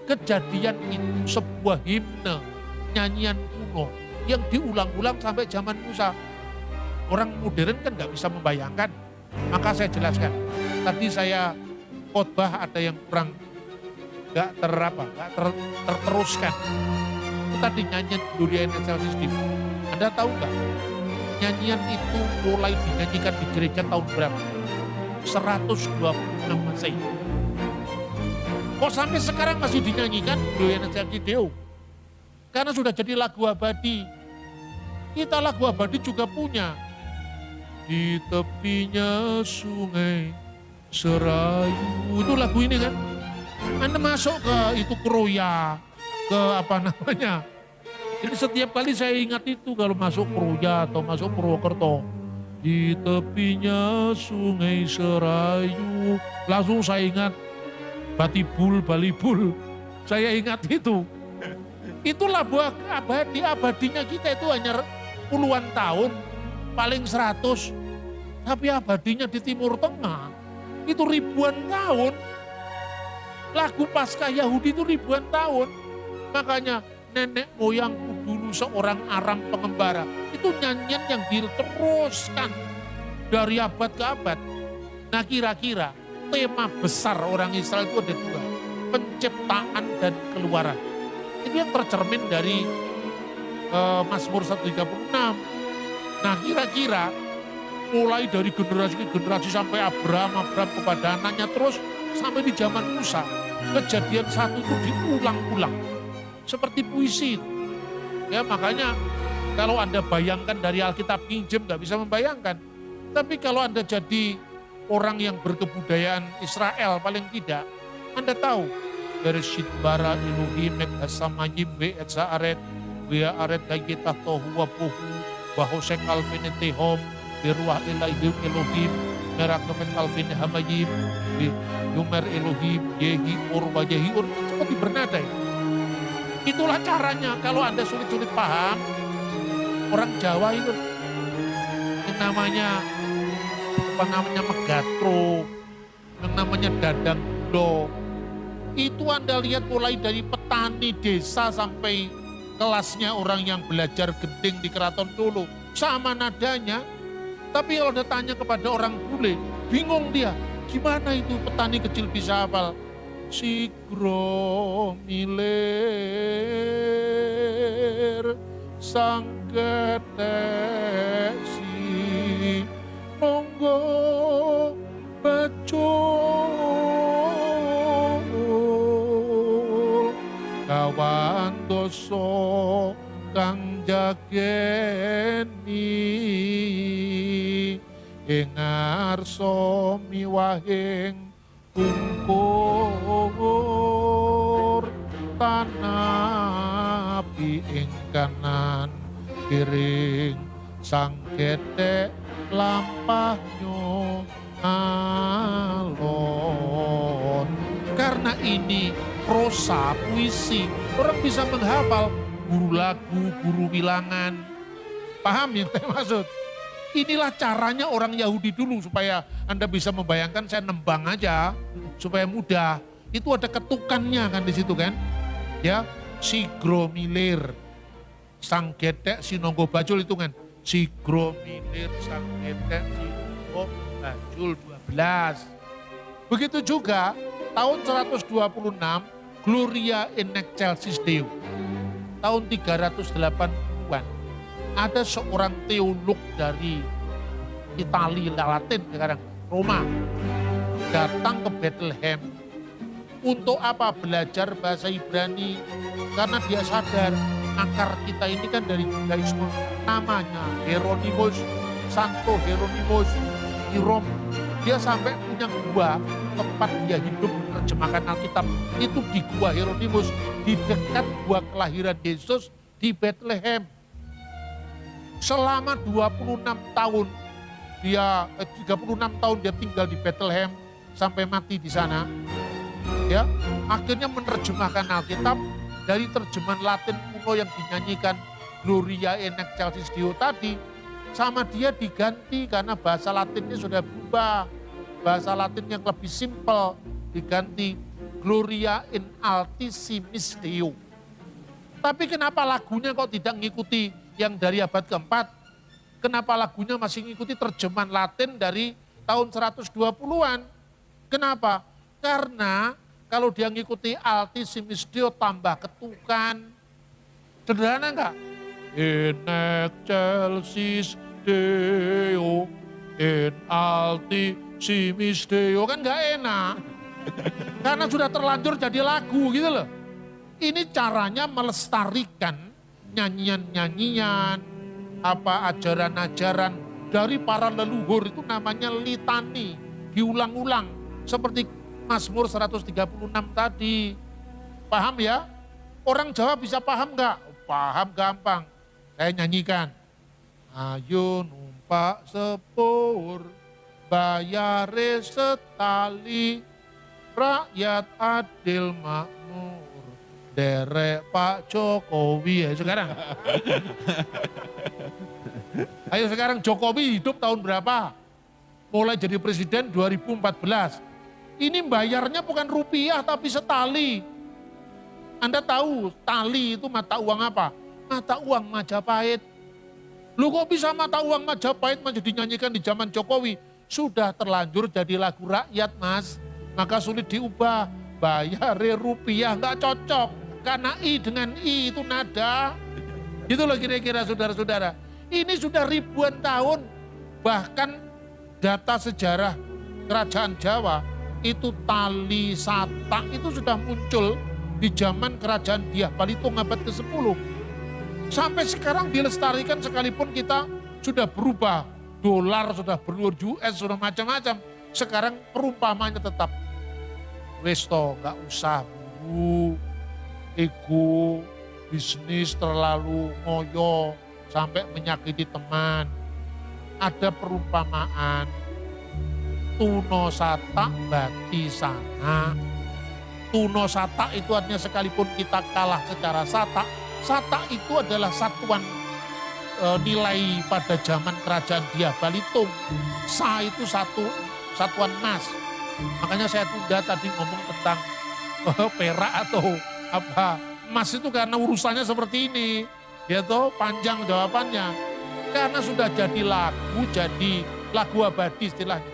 kejadian itu sebuah himne, nyanyian kuno yang diulang-ulang sampai zaman Musa. Orang modern kan nggak bisa membayangkan. Maka saya jelaskan. Tadi saya khotbah ada yang kurang nggak terteruskan. Itu tadi nyanyian Gloria in Excelsis. Anda tahu nggak? Nyanyian itu mulai dinyanyikan di gereja tahun berapa? 126 Masehi. Kok sampai sekarang masih dinyanyikan Gloria in Excelsis Deo? Karena sudah jadi lagu abadi. Kita lagu abadi juga punya. Di tepinya sungai Serayu. Itu lagu ini kan. Anda masuk ke itu Kroya, ke Jadi setiap kali saya ingat itu kalau masuk Kroya atau masuk Purwokerto. Di tepinya sungai Serayu. Langsung saya ingat Batibul, Balibul. Saya ingat itu. Itulah buah abadinya kita itu hanya puluhan tahun, paling 100. Tapi abadinya di Timur Tengah itu ribuan tahun. Lagu Paskah Yahudi itu ribuan tahun. Makanya nenek moyangku dulu seorang Aram pengembara. Itu nyanyian yang diteruskan dari abad ke abad. Nah kira-kira tema besar orang Israel itu ada 2. Penciptaan dan keluaran. Itu yang tercermin dari Mazmur 136. Nah kira-kira mulai dari generasi ke generasi sampai Abraham kepada anaknya, terus sampai di zaman Musa. Kejadian 1 itu diulang-ulang. Seperti puisi. Ya makanya kalau Anda bayangkan dari Alkitab King James nggak bisa membayangkan. Tapi kalau Anda jadi orang yang berkebudayaan Israel paling tidak, Anda tahu. Bereshit bara Elohim et hasamayim ve et sa'aret ve aret gayetah tohu wa bohu bahosek alvenetehom beruah ilaihim Elohim meraklemet alvene hamayim yumer Elohim yehi ur wa yehi ur. Seperti bernada ya. Itulah caranya kalau Anda sulit-sulit paham. Orang Jawa itu yang namanya megatro, yang namanya dadang do. Itu Anda lihat mulai dari petani desa sampai kelasnya orang yang belajar gending di keraton Solo. Sama nadanya. Tapi kalau Anda tanya kepada orang bule, bingung dia. Gimana itu petani kecil bisa hafal? Sigro miler sang ketek si monggo bacol kawan doso kang jageni ing ngarsa miwahing ungkur tanapi ing kanan kiring sang gedhek lampahnya alon. Karena ini prosa, puisi, orang bisa menghafal guru lagu, guru bilangan. Paham yang saya maksud? Inilah caranya orang Yahudi dulu supaya Anda bisa membayangkan saya nembang aja supaya mudah. Itu ada ketukannya kan di situ kan? Ya, sigro milir, sang gedek sinonggo bajul itu kan? Sigro milir, sang gedek sinonggo bajul 12. Begitu juga tahun 126 Gloria in excelsis Deo. Tahun 380-an ada seorang teolog dari Italia Latin sekarang Roma datang ke Bethlehem untuk apa? Belajar bahasa Ibrani karena dia sadar akar kita ini kan dari Judaisme, namanya Hieronymus, Santo Hieronymus di Rom. Dia sampai punya gua tempat dia hidup menerjemahkan Alkitab itu di gua Hieronymus di dekat gua kelahiran Yesus di Bethlehem. Selama 26 tahun dia 36 tahun dia tinggal di Bethlehem sampai mati di sana. Ya, akhirnya menerjemahkan Alkitab dari terjemahan Latin kuno yang dinyanyikan Gloria in excelsis Deo tadi, sama dia diganti karena bahasa Latinnya sudah berubah. Bahasa Latin yang lebih simpel diganti Gloria in altissimis Deo. Tapi kenapa lagunya kok tidak mengikuti yang dari abad keempat? Kenapa lagunya masih mengikuti terjemahan Latin dari tahun 120-an? Kenapa? Karena kalau dia mengikuti altissimis Deo tambah ketukan. Sederhana enggak? In excelsis Deo, in altissimis Deo, kan enggak enak. Karena sudah terlanjur jadi lagu gitu loh. Ini caranya melestarikan nyanyian-nyanyian, ajaran-ajaran dari para leluhur itu namanya litani, diulang-ulang seperti Mazmur 136 tadi. Paham ya? Orang Jawa bisa paham enggak? Paham gampang. Saya nyanyikan. Ayo numpak sepur, bayare setali, rakyat adil makmur, derek Pak Jokowi ya sekarang. Ayo sekarang Jokowi hidup tahun berapa? Mulai jadi presiden 2014. Ini bayarnya bukan rupiah tapi setali. Anda tahu tali itu mata uang apa? Mata uang Majapahit. Lu kok bisa mata uang Majapahit masih dinyanyikan di zaman Jokowi? Sudah terlanjur jadi lagu rakyat mas. Maka sulit diubah. Bayar rupiah nggak cocok. Karena I dengan I itu nada. Gitu loh kira-kira saudara-saudara. Ini sudah ribuan tahun. Bahkan data sejarah kerajaan Jawa itu tali satak itu sudah muncul di zaman kerajaan Dyah Balitung abad ke-10. Sampai sekarang dilestarikan sekalipun kita sudah berubah. Dolar sudah berubah, US sudah macam-macam. Sekarang perumpamannya tetap. Wes toh gak usah bu, ego, bisnis terlalu ngoyo sampai menyakiti teman. Ada perumpamaan. Tuno sata bati sana. Tuno sata itu artinya sekalipun kita kalah secara sata, sata itu adalah satuan nilai pada zaman kerajaan Dyah Balitung. Sa itu satuan emas. Makanya saya tunda tadi ngomong tentang perak atau apa. Emas itu karena urusannya seperti ini. Ya toh panjang jawabannya. Karena sudah jadi lagu abadi istilahnya.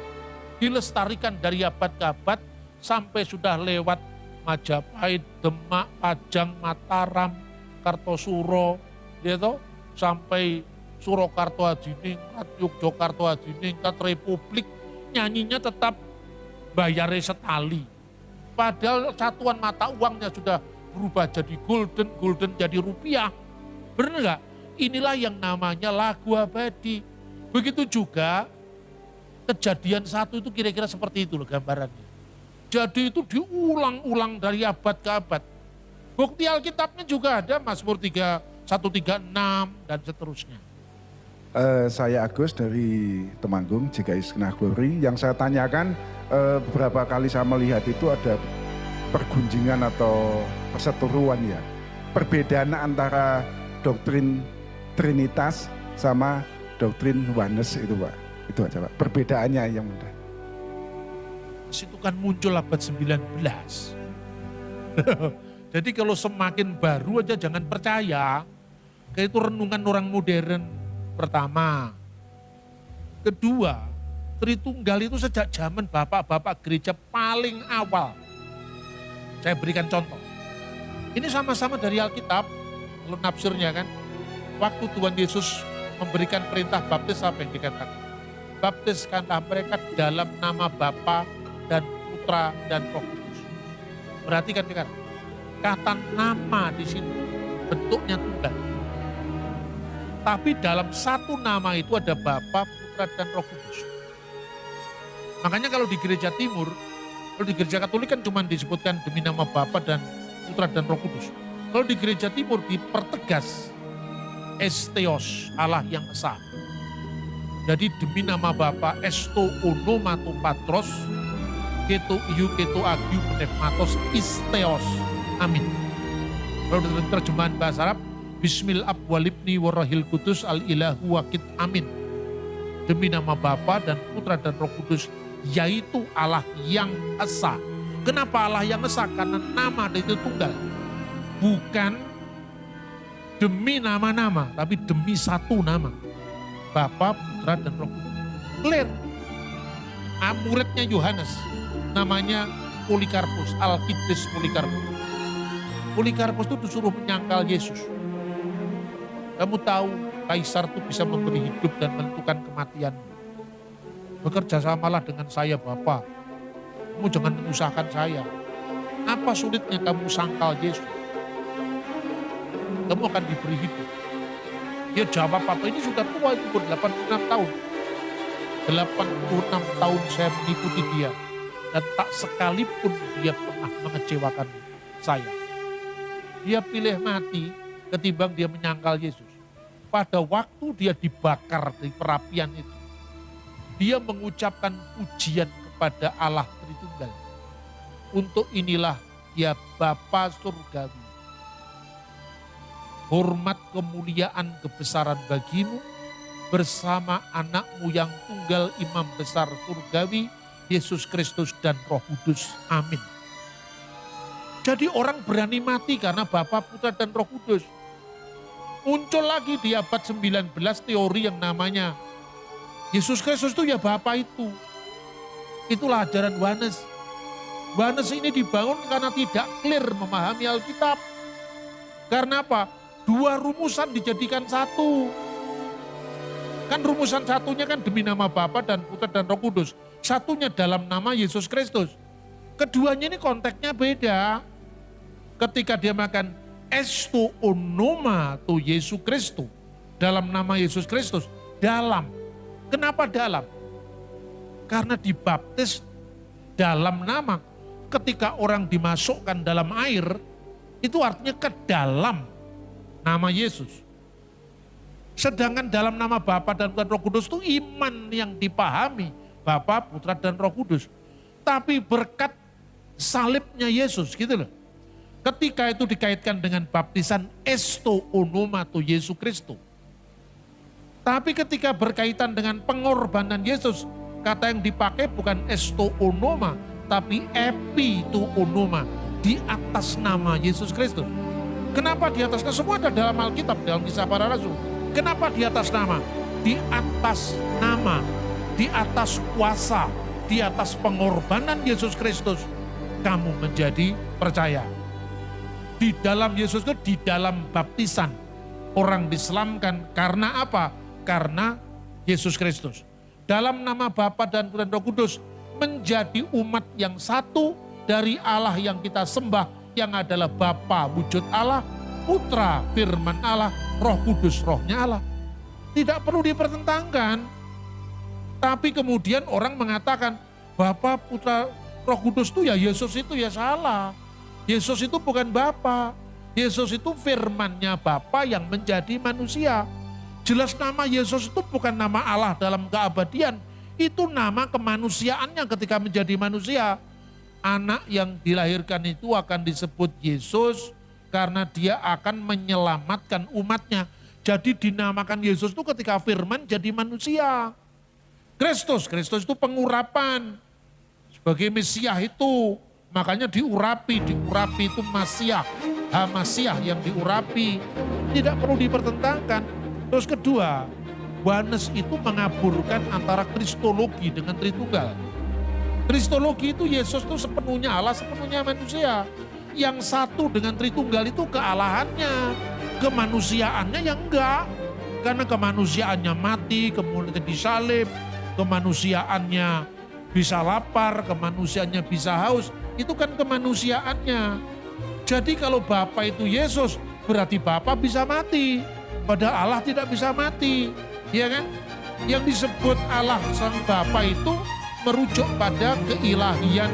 Dilestarikan dari abad ke abad sampai sudah lewat Majapahit, Demak, Pajang, Mataram, Kartosuro, gitu, sampai Surakarta Hadiningrat, Yogyakarta Hadiningrat, Republik, nyanyinya tetap bayare setali. Padahal satuan mata uangnya sudah berubah jadi golden jadi rupiah. Benar nggak? Inilah yang namanya lagu abadi. Begitu juga Kejadian 1 itu kira-kira seperti itu loh gambarannya. Jadi itu diulang-ulang dari abad ke abad. Bukti Alkitabnya juga ada, Mazmur 136 dan seterusnya. Saya Agus dari Temanggung, GKI Segenah Glory. Yang saya tanyakan, beberapa kali saya melihat itu ada pergunjingan atau perseteruan ya. Perbedaan antara doktrin Trinitas sama doktrin Oneness itu Pak. Itu aja Pak, perbedaannya yang mudah. Itu kan muncul abad 19. Jadi kalau semakin baru aja jangan percaya. Kayak itu renungan orang modern pertama. Kedua, Tritunggal itu sejak zaman bapak-bapak gereja paling awal. Saya berikan contoh. Ini sama-sama dari Alkitab, kalau nafsirnya kan. Waktu Tuhan Yesus memberikan perintah baptis, apa yang dikatakan? Baptiskanlah mereka dalam nama Bapa dan Putra dan Roh Kudus. Perhatikan sekarang, kata nama di sini bentuknya tunggal. Tapi dalam satu nama itu ada Bapa, Putra dan Roh Kudus. Makanya kalau di gereja timur, kalau di gereja Katolik kan cuma disebutkan demi nama Bapa dan Putra dan Roh Kudus. Kalau di gereja timur dipertegas Esteos, Allah yang esa. Jadi demi nama Bapa, esto onomato patros, keto iu keto agiu pneumatos isteos. Amin. Kalau dalam terjemahan bahasa Arab, Bismil ab walibni warahil kudus al ilahu wakid amin. Demi nama Bapa dan Putra dan Roh Kudus, yaitu Allah yang esa. Kenapa Allah yang esa? Karena nama itu tunggal. Bukan demi nama-nama, tapi demi satu nama. Bapa, Putra, dan Roh Kudus. Clear. Muridnya Yohanes, namanya Polikarpus, Alkides Polikarpus. Polikarpus itu disuruh menyangkal Yesus. Kamu tahu, Kaisar itu bisa memberi hidup dan menentukan kematian. Bekerja samalah dengan saya, Bapa. Kamu jangan menyusahkan saya. Apa sulitnya kamu sangkal Yesus? Kamu akan diberi hidup. Dia jawab, Papa ini sudah tua, itu 86 tahun. 86 tahun saya mengikuti dia. Dan tak sekalipun dia pernah mengecewakan saya. Dia pilih mati ketimbang dia menyangkal Yesus. Pada waktu dia dibakar di perapian itu, dia mengucapkan pujian kepada Allah Tritunggal. Untuk inilah dia Bapa Surgawi. Hormat, kemuliaan, kebesaran bagimu bersama anakmu yang tunggal imam besar surgawi, Yesus Kristus dan Roh Kudus. Amin. Jadi orang berani mati karena Bapa, Putra, dan Roh Kudus. Muncul lagi di abad 19 teori yang namanya Yesus Kristus itu ya Bapa itu. Itulah ajaran Oneness. Oneness ini dibangun karena tidak clear memahami Alkitab. Karena apa? Dua rumusan dijadikan satu. Kan rumusan satunya kan demi nama Bapa dan Putra dan Roh Kudus. Satunya dalam nama Yesus Kristus. Keduanya ini konteksnya beda. Ketika dia makan esto onoma tu Yesus Kristus. Dalam nama Yesus Kristus. Dalam. Kenapa dalam? Karena dibaptis dalam nama. Ketika orang dimasukkan dalam air, itu artinya ke dalam nama Yesus. Sedangkan dalam nama Bapa dan Putra dan Roh Kudus itu iman yang dipahami. Bapa, Putra, dan Roh Kudus. Tapi berkat salibnya Yesus gitu loh. Ketika itu dikaitkan dengan baptisan esto onoma tu Yesus Kristus. Tapi ketika berkaitan dengan pengorbanan Yesus, kata yang dipakai bukan esto onoma, tapi epi tu onoma, di atas nama Yesus Kristus. Kenapa di atas nama? Semua ada dalam Alkitab, dalam Kisah Para Rasul. Kenapa di atas nama? Di atas nama, di atas kuasa, di atas pengorbanan Yesus Kristus, kamu menjadi percaya. Di dalam Yesus Kristus, di dalam baptisan, orang diselamatkan karena apa? Karena Yesus Kristus. Dalam nama Bapa dan Putra dan Roh Kudus, menjadi umat yang satu dari Allah yang kita sembah, yang adalah Bapa wujud Allah, Putra firman Allah, Roh Kudus rohnya Allah. Tidak perlu dipertentangkan. Tapi kemudian orang mengatakan, Bapa, Putra, Roh Kudus itu ya Yesus itu ya salah. Yesus itu bukan Bapa. Yesus itu firman-Nya Bapa yang menjadi manusia. Jelas nama Yesus itu bukan nama Allah dalam keabadian. Itu nama kemanusiaannya ketika menjadi manusia. Anak yang dilahirkan itu akan disebut Yesus karena dia akan menyelamatkan umatnya. Jadi dinamakan Yesus itu ketika firman jadi manusia. Kristus itu pengurapan. Sebagai Mesias itu, makanya diurapi itu Masiah. Masiah yang diurapi. Tidak perlu dipertentangkan. Terus kedua, Yohanes itu mengaburkan antara kristologi dengan Tritunggal. Kristologi itu Yesus itu sepenuhnya Allah, sepenuhnya manusia. Yang satu dengan Tritunggal itu kealahannya, kemanusiaannya yang enggak. Karena kemanusiaannya mati, kemudian disalib, kemanusiaannya bisa lapar, kemanusiaannya bisa haus. Itu kan kemanusiaannya. Jadi kalau Bapa itu Yesus, berarti Bapa bisa mati. Padahal Allah tidak bisa mati. Ya kan? Yang disebut Allah Sang Bapa itu merujuk pada keilahian,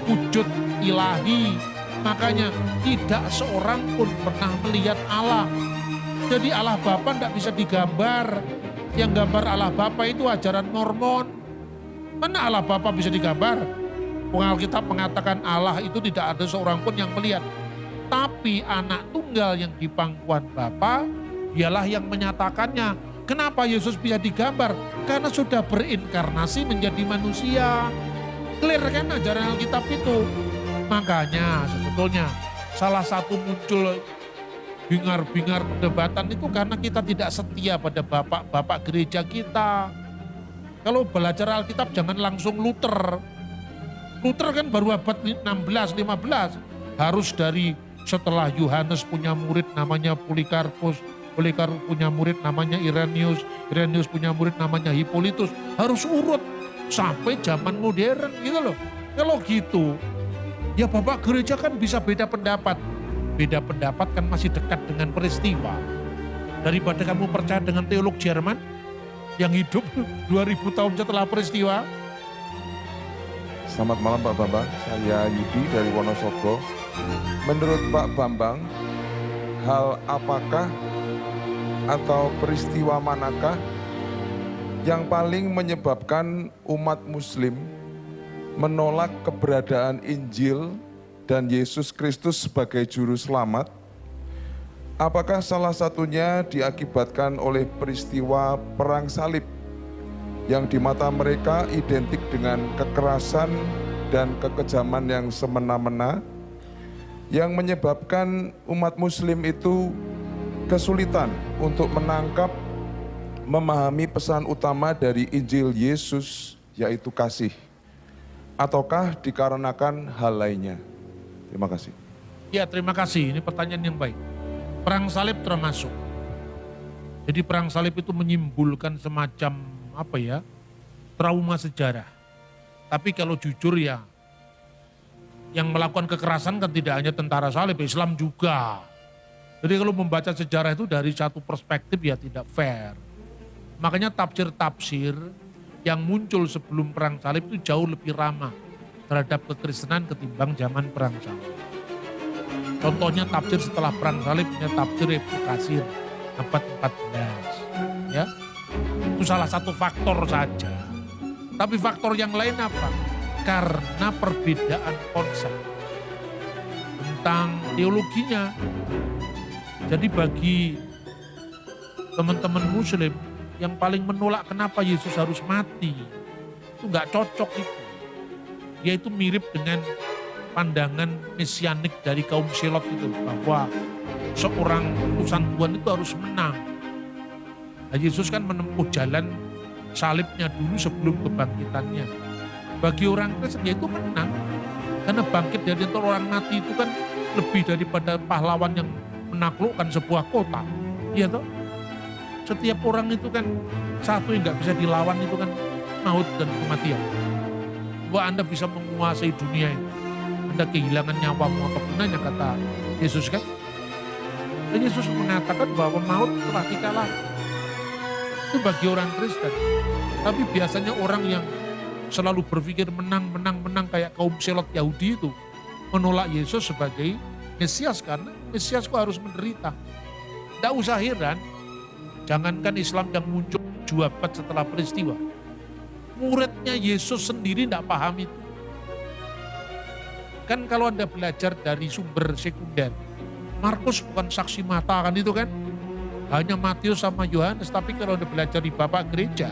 wujud ilahi. Makanya tidak seorang pun pernah melihat Allah. Jadi Allah Bapa tidak bisa digambar. Yang gambar Allah Bapa itu ajaran Mormon. Mana Allah Bapa bisa digambar? Alkitab mengatakan Allah itu tidak ada seorang pun yang melihat. Tapi anak tunggal yang di pangkuan Bapa, dialah yang menyatakannya. Kenapa Yesus bisa digambar? Karena sudah berinkarnasi menjadi manusia. Clear kan ajaran Alkitab itu. Makanya sebetulnya salah satu muncul bingar-bingar perdebatan itu karena kita tidak setia pada bapak-bapak gereja kita. Kalau belajar Alkitab jangan langsung Luther. Luther kan baru abad 16, 15. Harus dari setelah Yohanes punya murid namanya Polikarpus. Polikarpus punya murid namanya Irenaeus. Irenaeus punya murid namanya Hippolytus. Harus urut sampai zaman modern gitu loh. Kalau gitu, ya bapak gereja kan bisa beda pendapat. Beda pendapat kan masih dekat dengan peristiwa. Daripada kamu percaya dengan teolog Jerman yang hidup 2000 tahun setelah peristiwa. Selamat malam Pak Bambang, saya Yudi dari Wonosobo. Menurut Pak Bambang, hal apakah atau peristiwa manakah yang paling menyebabkan umat muslim menolak keberadaan Injil dan Yesus Kristus sebagai juru selamat? Apakah salah satunya diakibatkan oleh peristiwa perang salib yang di mata mereka identik dengan kekerasan dan kekejaman yang semena-mena, yang menyebabkan umat muslim itu kesulitan untuk menangkap, memahami pesan utama dari Injil Yesus, yaitu kasih? Ataukah dikarenakan hal lainnya? Terima kasih. Ya, terima kasih. Ini pertanyaan yang baik. Perang salib termasuk. Jadi perang salib itu menyimpulkan semacam trauma sejarah. Tapi kalau jujur ya, yang melakukan kekerasan kan tidak hanya tentara salib, Islam juga. Jadi kalau membaca sejarah itu dari satu perspektif ya tidak fair. Makanya tafsir-tafsir yang muncul sebelum perang salib itu jauh lebih ramah terhadap kekristenan ketimbang zaman perang salib. Contohnya tafsir setelah perang salib, tafsir Ibnu Katsir abad 14. Ya. Itu salah satu faktor saja. Tapi faktor yang lain apa? Karena perbedaan konsep tentang teologinya. Jadi bagi teman-teman muslim yang paling menolak kenapa Yesus harus mati, itu nggak cocok itu. Dia itu mirip dengan pandangan mesianik dari kaum Selot itu, bahwa seorang utusan Tuhan itu harus menang. Nah, Yesus kan menempuh jalan salibnya dulu sebelum kebangkitannya. Bagi orang Kristen ya itu menang. Karena bangkit dari antara orang mati itu kan lebih daripada pahlawan yang menaklukkan sebuah kota. Iya toh? Setiap orang itu kan satu yang gak bisa dilawan itu kan maut dan kematian. Bahwa Anda bisa menguasai dunia ini. Anda kehilangan nyawamu apa gunanya, kata Yesus kan. Dan Yesus mengatakan bahwa maut telah dikalahkan. Itu bagi orang Kristen. Tapi biasanya orang yang selalu berpikir menang kayak kaum Selot Yahudi itu menolak Yesus sebagai Mesias karena Mesias kok harus menderita. Tidak usah heran, jangankan Islam yang muncul 2 abad setelah peristiwa. Muridnya Yesus sendiri tidak paham itu. Kan kalau Anda belajar dari sumber sekunder, Markus bukan saksi mata kan itu kan. Hanya Matius sama Yohanes, tapi kalau Anda belajar di Bapak Gereja,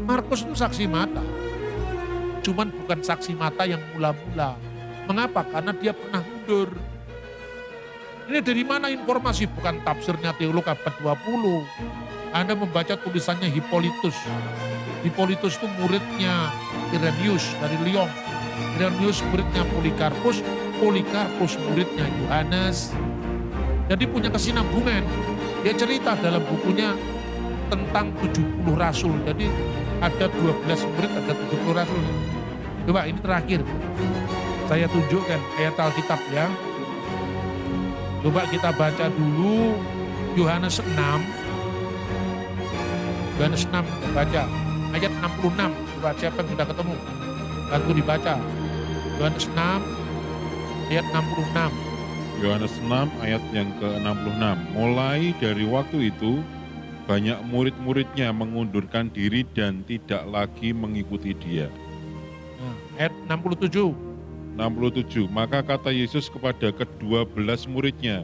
Markus itu saksi mata. Cuman bukan saksi mata yang mula-mula. Mengapa? Karena dia pernah mundur. Ini dari mana informasi? Bukan tafsirnya teolog abad 20. Anda membaca tulisannya Hippolytus. Hippolytus itu muridnya Irenaeus dari Lyon. Irenaeus muridnya Polikarpus. Polikarpus muridnya Yohanes. Jadi punya kesinambungan. Dia cerita dalam bukunya tentang 70 rasul. Jadi ada 12 murid, ada 70 rasul. Coba ini terakhir. Saya tunjukkan ayat Alkitab ya. Coba kita baca dulu Yohanes 6. Yohanes 6 kita baca. Ayat 66. Coba siapa yang sudah ketemu? Bantu dibaca. Yohanes 6 ayat 66. Yohanes 6 ayat yang ke-66. Mulai dari waktu itu, banyak murid-muridnya mengundurkan diri dan tidak lagi mengikuti dia. Nah, ayat 67. 67. Maka kata Yesus kepada ke-12 muridnya,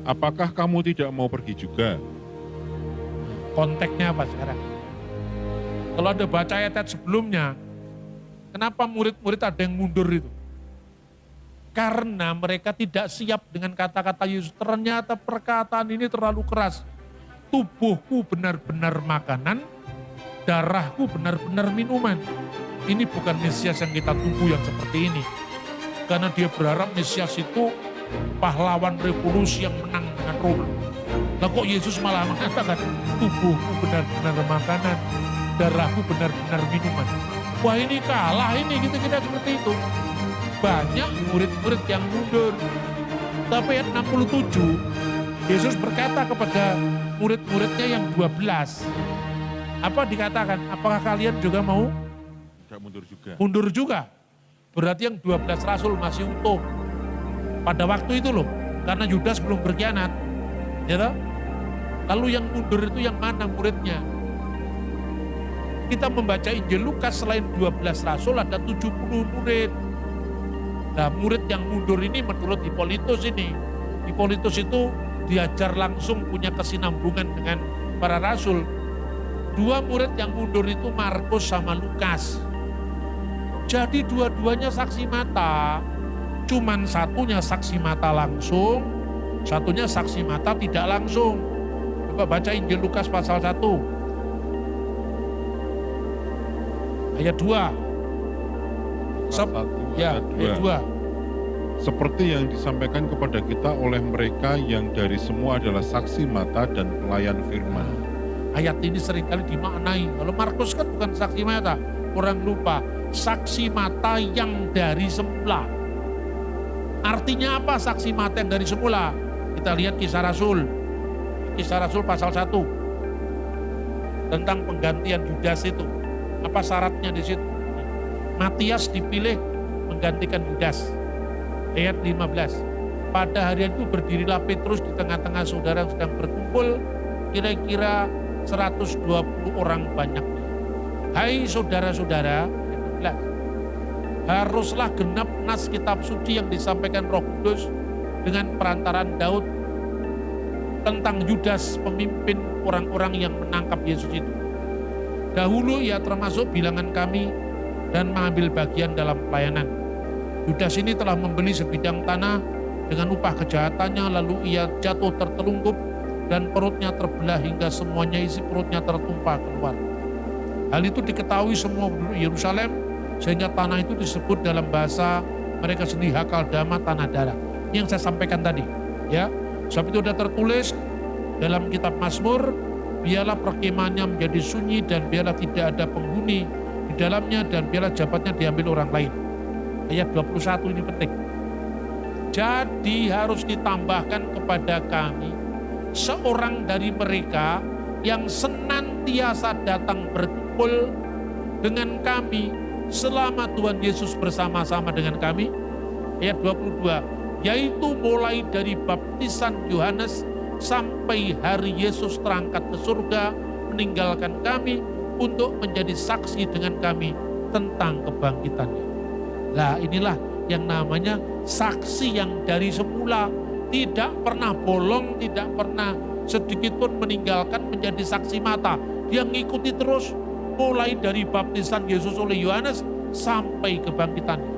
apakah kamu tidak mau pergi juga? Konteksnya apa sekarang? Kalau Anda baca ayat sebelumnya, kenapa murid-murid ada yang mundur itu? Karena mereka tidak siap dengan kata-kata Yesus. Ternyata perkataan ini terlalu keras. Tubuhku benar-benar makanan, darahku benar-benar minuman. Ini bukan Mesias yang kita tunggu yang seperti ini. Karena dia berharap Mesias itu pahlawan revolusi yang menang dengan Roma. Lah kok Yesus malah mengatakan, tubuhku benar-benar makanan, darahku benar-benar minuman. Wah ini kalah ini, kita seperti itu. Banyak murid-murid yang mundur. Tapi ayat 67, Yesus berkata kepada murid-muridnya yang 12. Apa dikatakan? Apakah kalian juga mau? Tidak mundur juga. Mundur juga. Berarti yang 12 rasul masih utuh. Pada waktu itu loh. Karena Yudas belum berkhianat. Ya toh? Lalu yang mundur itu yang mana muridnya? Kita membaca Injil Lukas selain 12 rasul ada 70 murid. Nah murid yang mundur ini menurut Hippolytus ini. Hippolytus itu diajar langsung punya kesinambungan dengan para rasul. 2 murid yang mundur itu Markus sama Lukas. Jadi dua-duanya saksi mata. Cuman satunya saksi mata langsung, satunya saksi mata tidak langsung. Coba baca Injil Lukas pasal 1. Ayat 2. Ya, ayat 2. Seperti yang disampaikan kepada kita oleh mereka yang dari semua adalah saksi mata dan pelayan firman. Ayat ini seringkali dimaknai. Kalau Markus kan bukan saksi mata, orang lupa. Saksi mata yang dari semula. Artinya apa saksi mata yang dari semula? Kita lihat Kisah Rasul. Kisah Rasul pasal 1. Tentang penggantian Yudas itu. Apa syaratnya di situ? Matias dipilih menggantikan Yudas. Ayat 15. Pada hari itu berdirilah Petrus di tengah-tengah saudara yang sedang berkumpul, kira-kira 120 orang banyaknya. Hai saudara-saudara, haruslah genap nas kitab suci yang disampaikan Roh Kudus dengan perantaraan Daud tentang Yudas pemimpin orang-orang yang menangkap Yesus itu. Dahulu ia termasuk bilangan kami dan mengambil bagian dalam pelayanan. Yudas ini telah membeli sebidang tanah dengan upah kejahatannya, lalu ia jatuh tertelungkup dan perutnya terbelah hingga semuanya isi perutnya tertumpah keluar. Hal itu diketahui semua penduduk Yerusalem, sehingga tanah itu disebut dalam bahasa mereka sendiri Hakaldama, tanah darah. Ini yang saya sampaikan tadi, ya. Sebab itu sudah tertulis dalam kitab Mazmur, biarlah perkemahannya menjadi sunyi dan biarlah tidak ada penghuni di dalamnya dan biarlah jabatnya diambil orang lain. Ayat 21 ini penting. Jadi harus ditambahkan kepada kami seorang dari mereka yang senantiasa datang berkumpul dengan kami selama Tuhan Yesus bersama-sama dengan kami. Ayat 22, yaitu mulai dari baptisan Yohanes sampai hari Yesus terangkat ke surga meninggalkan kami untuk menjadi saksi dengan kami tentang kebangkitannya. Nah, inilah yang namanya saksi yang dari semula, tidak pernah bolong, tidak pernah sedikit pun meninggalkan menjadi saksi mata. Dia ngikuti terus mulai dari baptisan Yesus oleh Yohanes sampai kebangkitannya.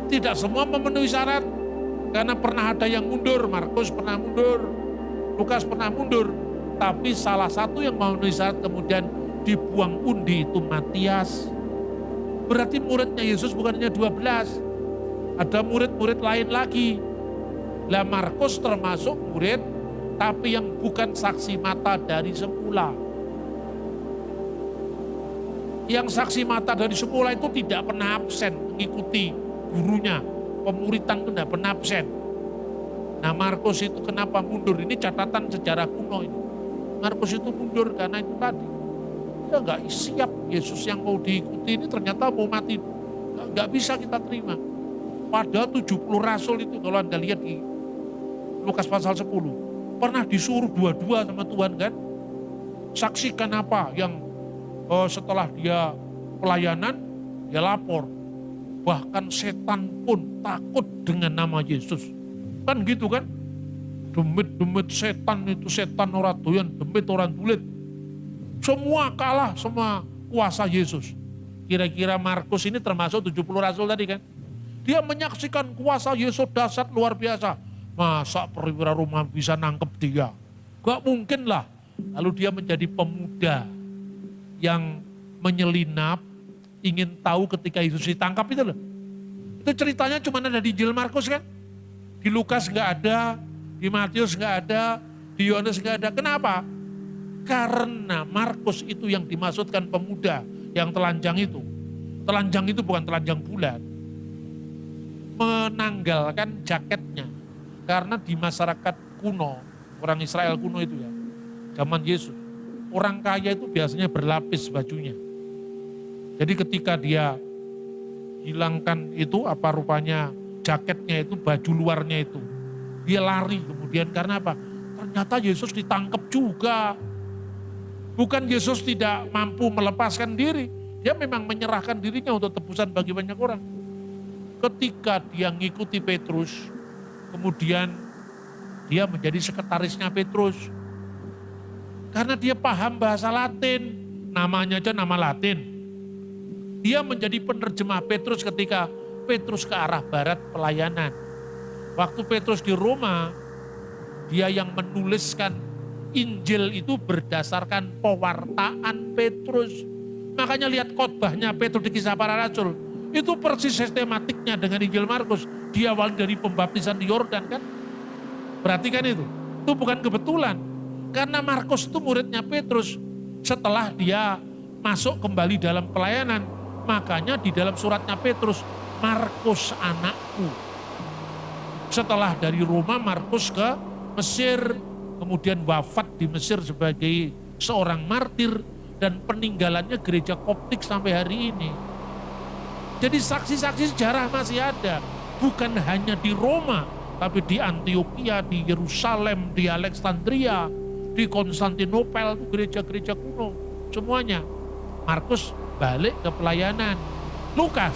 Tidak semua memenuhi syarat, karena pernah ada yang mundur. Markus pernah mundur, Lukas pernah mundur, tapi salah satu yang memenuhi syarat kemudian dibuang undi itu Matias. Berarti muridnya Yesus bukan hanya 12, ada murid-murid lain lagi. Lah Markus termasuk murid, tapi yang bukan saksi mata dari semula. Yang saksi mata dari semula itu tidak pernah absen mengikuti gurunya. Pemuritan itu tidak pernah absen. Nah Markus itu kenapa mundur? Ini catatan sejarah kuno ini. Markus itu mundur karena itu tadi. Dia nggak siap, Yesus yang mau diikuti ini ternyata mau mati. Nggak bisa kita terima. Padahal 70 rasul itu kalau Anda lihat di Lukas pasal 10. Pernah disuruh dua-dua sama Tuhan kan. Saksikan apa yang setelah dia pelayanan, dia lapor. Bahkan setan pun takut dengan nama Yesus. Kan gitu kan. Demit-demit setan itu, setan orang doyan, demit orang tulit. Semua kalah sama kuasa Yesus. Kira-kira Markus ini termasuk 70 rasul tadi kan. Dia menyaksikan kuasa Yesus dahsyat luar biasa. Masa perwira Roma bisa nangkep dia? Gak mungkin lah. Lalu dia menjadi pemuda yang menyelinap, ingin tahu ketika Yesus ditangkap itu loh. Itu ceritanya cuma ada di Injil Markus kan. Di Lukas gak ada, di Matius gak ada, di Yohanes gak ada. Kenapa? Karena Markus itu yang dimaksudkan pemuda yang telanjang itu. Telanjang itu bukan telanjang bulat. Menanggalkan jaketnya. Karena di masyarakat kuno, orang Israel kuno itu ya, zaman Yesus, orang kaya itu biasanya berlapis bajunya. Jadi ketika dia hilangkan itu apa rupanya jaketnya itu, baju luarnya itu, dia lari kemudian karena apa? Ternyata Yesus ditangkap juga. Bukan Yesus tidak mampu melepaskan diri, dia memang menyerahkan dirinya untuk tebusan bagi banyak orang. Ketika dia ngikuti Petrus, kemudian dia menjadi sekretarisnya Petrus. Karena dia paham bahasa Latin, namanya aja nama Latin. Dia menjadi penerjemah Petrus ketika Petrus ke arah barat pelayanan. Waktu Petrus di Roma, dia yang menuliskan Injil itu berdasarkan pewartaan Petrus. Makanya lihat khotbahnya Petrus di Kisah Para Rasul. Itu persis sistematiknya dengan Injil Markus. Diawali dari pembaptisan di Yordan kan. Perhatikan itu. Itu bukan kebetulan. Karena Markus itu muridnya Petrus. Setelah dia masuk kembali dalam pelayanan. Makanya di dalam suratnya Petrus, Markus anakku. Setelah dari Roma, Markus ke Mesir. Kemudian wafat di Mesir sebagai seorang martir. Dan peninggalannya gereja Koptik sampai hari ini. Jadi saksi-saksi sejarah masih ada. Bukan hanya di Roma, tapi di Antioquia, di Yerusalem, di Alexandria, di Konstantinopel, gereja-gereja kuno. Semuanya. Markus balik ke pelayanan. Lukas,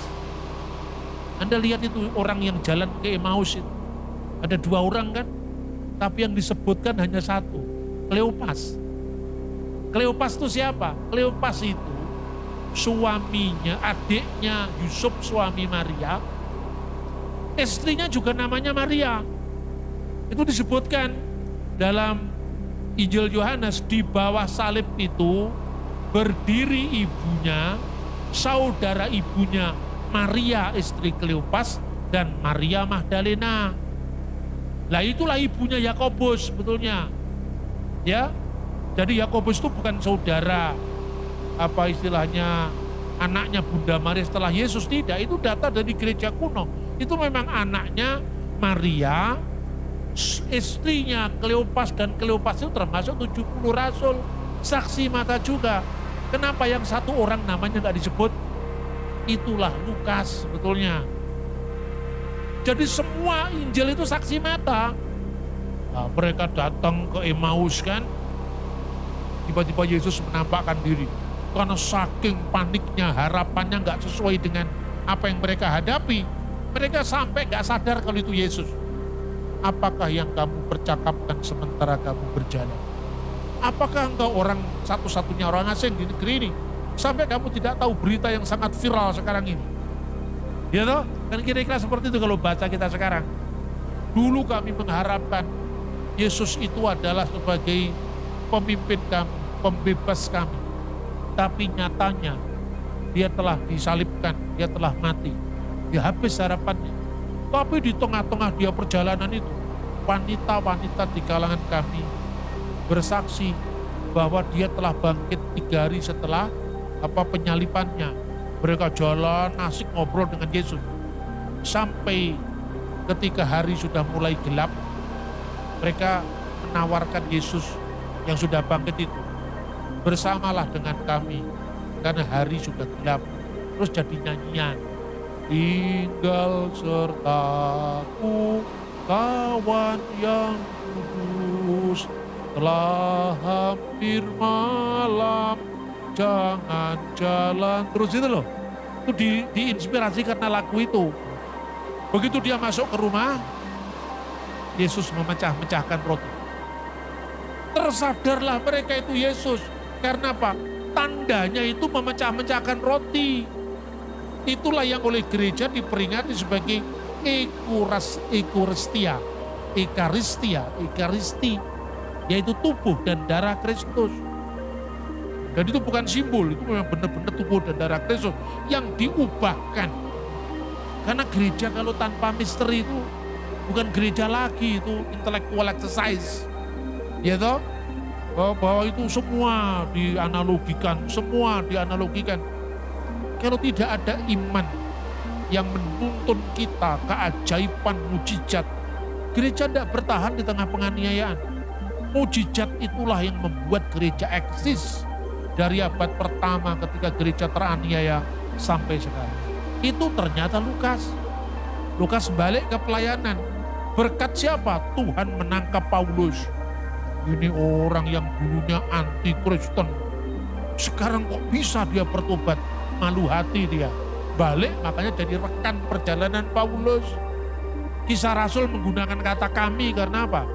Anda lihat itu orang yang jalan ke Emmaus itu. Ada 2 orang kan? Tapi yang disebutkan hanya 1, Kleopas. Kleopas itu siapa? Kleopas itu suaminya, adiknya Yusuf suami Maria. Istrinya juga namanya Maria. Itu disebutkan dalam Injil Yohanes, di bawah salib itu berdiri ibunya, saudara ibunya Maria istri Kleopas dan Maria Magdalena. Lah itulah ibunya Yakobus sebetulnya. Ya. Jadi Yakobus itu bukan saudara apa istilahnya anaknya Bunda Maria setelah Yesus, tidak. Itu data dari gereja kuno. Itu memang anaknya Maria, istrinya Kleopas, dan Kleopas itu termasuk 70 rasul. saksi mata juga. Kenapa yang satu orang namanya nggak disebut? Itulah Lukas sebetulnya. Jadi semua Injil itu saksi mata. Nah, mereka datang ke Emmaus kan, tiba-tiba Yesus menampakkan diri. Karena saking paniknya, harapannya nggak sesuai dengan apa yang mereka hadapi, mereka sampai nggak sadar kalau itu Yesus. Apakah yang kamu percakapkan sementara kamu berjalan? Apakah engkau orang satu-satunya orang asing di negeri ini? Sampai kamu tidak tahu berita yang sangat viral sekarang ini. Ya toh? Kan kira-kira seperti itu kalau baca kita sekarang. Dulu kami mengharapkan Yesus itu adalah sebagai pemimpin kami, pembebas kami. Tapi nyatanya dia telah disalibkan, dia telah mati. Dia habis harapannya. Tapi di tengah-tengah dia perjalanan itu, wanita-wanita di kalangan kami bersaksi bahwa dia telah bangkit 3 hari setelah penyalipannya. Mereka jalan asik ngobrol dengan Yesus. Sampai ketika hari sudah mulai gelap, mereka menawarkan Yesus yang sudah bangkit itu, bersamalah dengan kami karena hari sudah gelap. Terus jadi nyanyian, tinggal sertaku kawan yang kudus, telah hampir malam, jangan jalan terus. Itu loh, itu diinspirasi karena lagu itu. Begitu dia masuk ke rumah, Yesus memecah-mecahkan roti. Tersadarlah mereka itu Yesus. Karena apa? Tandanya itu memecah-mecahkan roti. Itulah yang oleh gereja diperingati sebagai Ekaristi, yaitu tubuh dan darah Kristus. Dan itu bukan simbol, itu memang benar-benar tubuh dan darah Kristus yang diubahkan. Karena gereja kalau tanpa misteri itu bukan gereja lagi, itu intellectual exercise. Ya toh? Bahwa itu semua dianalogikan. Kalau tidak ada iman yang menuntun kita keajaiban mujizat, gereja tidak bertahan di tengah penganiayaan. Mujizat itulah yang membuat gereja eksis dari abad pertama ketika gereja teraniaya sampai sekarang. Itu ternyata Lukas. Lukas balik ke pelayanan. Berkat siapa? Tuhan menangkap Paulus. Ini orang yang dulunya anti Kristen, sekarang kok bisa dia bertobat? Malu hati dia. Balik, makanya jadi rekan perjalanan Paulus. Kisah Rasul menggunakan kata kami karena apa?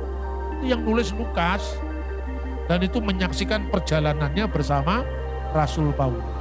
Itu yang nulis Lukas. Dan itu menyaksikan perjalanannya bersama Rasul Paulus.